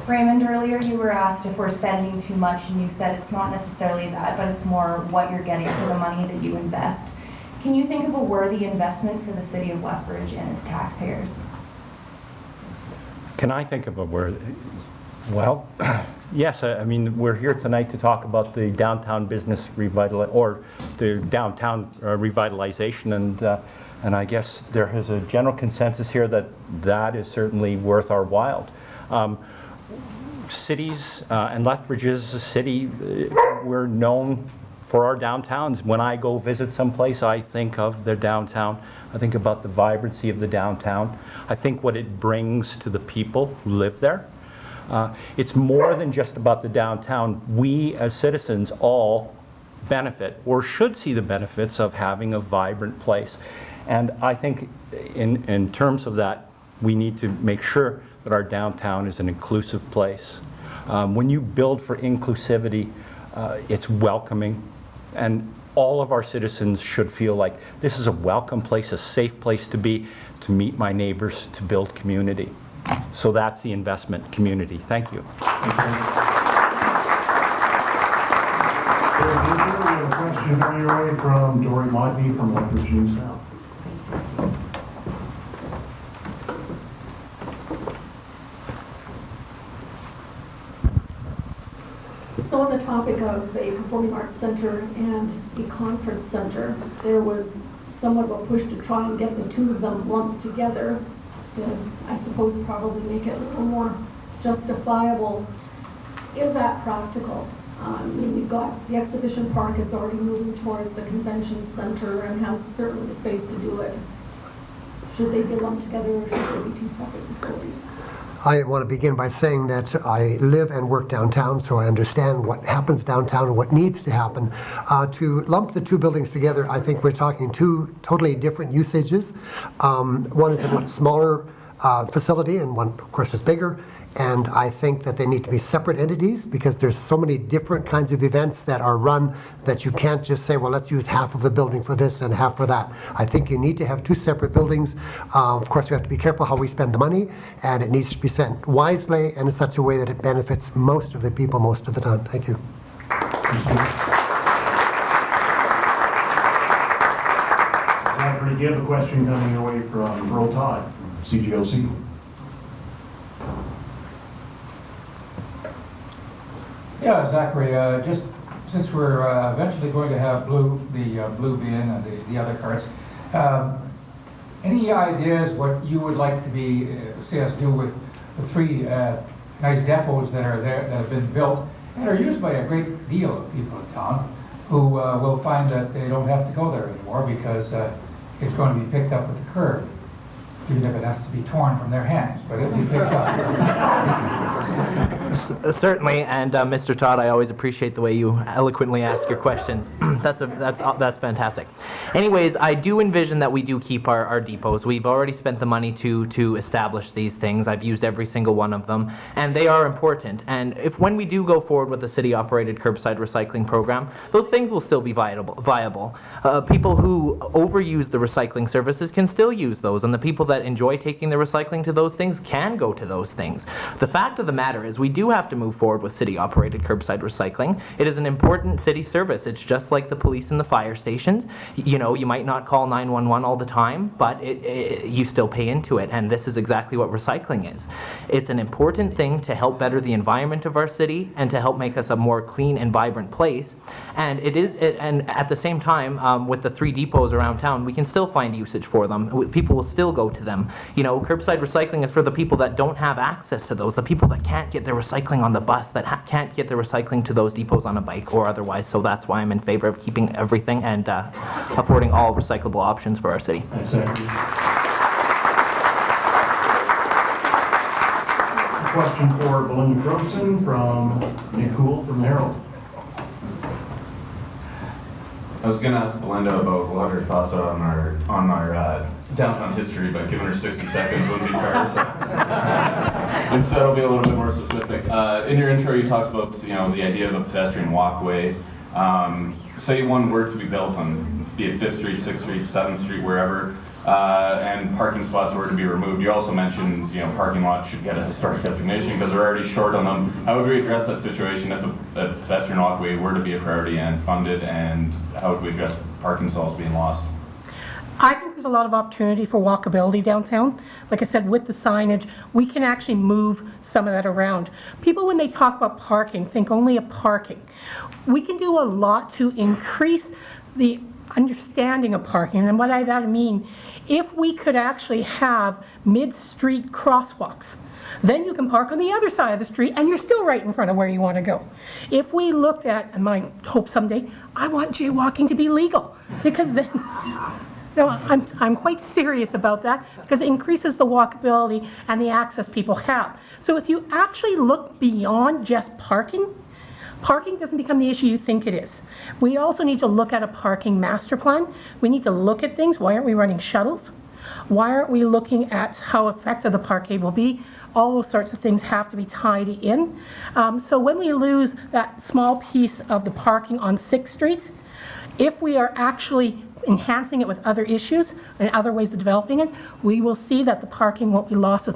Raymond, earlier you were asked if we're spending too much, and you said it's not necessarily that, but it's more what you're getting for the money that you invest. Can you think of a worthy investment for the city of Lethbridge and its taxpayers?
Can I think of a word? Well, yes, I mean, we're here tonight to talk about the downtown business revitalization, and I guess there is a general consensus here that that is certainly worth our while. Cities, and Lethbridge is a city, we're known for our downtowns. When I go visit someplace, I think of the downtown. I think about the vibrancy of the downtown. I think what it brings to the people who live there. It's more than just about the downtown. We as citizens all benefit or should see the benefits of having a vibrant place. And I think in terms of that, we need to make sure that our downtown is an inclusive place. When you build for inclusivity, it's welcoming, and all of our citizens should feel like this is a welcome place, a safe place to be, to meet my neighbors, to build community. So that's the investment community. Thank you.
We have a question coming your way from Dory Modney from Lethbridge News Now.
So on the topic of a performing arts center and a conference center, there was somewhat of a push to try and get the two of them lumped together to, I suppose, probably make it a little more justifiable. Is that practical? We've got the exhibition park is already moving towards the convention center and has certainly the space to do it. Should they be lumped together or should they be two separate facilities?
I want to begin by saying that I live and work downtown, so I understand what happens downtown and what needs to happen. To lump the two buildings together, I think we're talking two totally different usages. One is a much smaller facility and one, of course, is bigger. And I think that they need to be separate entities because there's so many different kinds of events that are run that you can't just say, well, let's use half of the building for this and half for that. I think you need to have two separate buildings. Of course, we have to be careful how we spend the money, and it needs to be spent wisely and in such a way that it benefits most of the people most of the time. Thank you.
Zachary, you have a question coming your way from Earl Todd, CGOC.
Yeah, Zachary, just since we're eventually going to have the blue bin and the other carts, any ideas what you would like to see us do with the three nice depots that are there, that have been built and are used by a great deal of people in town who will find that they don't have to go there anymore because it's going to be picked up at the curb, even if it has to be torn from their hands, but it'll be picked up.
Certainly, and Mr. Todd, I always appreciate the way you eloquently ask your questions. That's fantastic. Anyways, I do envision that we do keep our depots. We've already spent the money to establish these things. I've used every single one of them, and they are important. And when we do go forward with the city-operated curbside recycling program, those things will still be viable. People who overuse the recycling services can still use those, and the people that enjoy taking the recycling to those things can go to those things. The fact of the matter is we do have to move forward with city-operated curbside recycling. It is an important city service. It's just like the police and the fire stations. You know, you might not call 911 all the time, but you still pay into it, and this is exactly what recycling is. It's an important thing to help better the environment of our city and to help make us a more clean and vibrant place. And and at the same time, with the three depots around town, we can still find usage for them. People will still go to them. You know, curbside recycling is for the people that don't have access to those, the people that can't get their recycling on the bus, that can't get their recycling to those depots on a bike or otherwise. So that's why I'm in favor of keeping everything and affording all recyclable options for our city.
Exactly. A question for Belinda Kruseman from Nick Cool from Morrill.
I was going to ask Belinda about what her thoughts are on our downtown history, but given her 60 seconds wouldn't be fair. So instead, I'll be a little bit more specific. In your intro, you talked about the idea of a pedestrian walkway. Say one were to be built on be it 5th Street, 6th Street, 7th Street, wherever, and parking spots were to be removed. You also mentioned, parking lots should get a historic designation because we're already short on them. How would we address that situation if a pedestrian walkway were to be a priority and funded, and how would we address parking stalls being lost?
I think there's a lot of opportunity for walkability downtown. Like I said, with the signage, we can actually move some of that around. People, when they talk about parking, think only of parking. We can do a lot to increase the understanding of parking, and what I mean, if we could actually have mid-street crosswalks, then you can park on the other side of the street and you're still right in front of where you want to go. If we looked at, and my hope someday, I want jaywalking to be legal, because then, no, I'm quite serious about that, because it increases the walkability and the access people have. So if you actually look beyond just parking, parking doesn't become the issue you think it is. We also need to look at a parking master plan. We need to look at things. Why aren't we running shuttles? Why aren't we looking at how effective the parquet will be? All those sorts of things have to be tied in. So when we lose that small piece of the parking on 6th Street, if we are actually enhancing it with other issues and other ways of developing it, we will see that the parking won't be lost as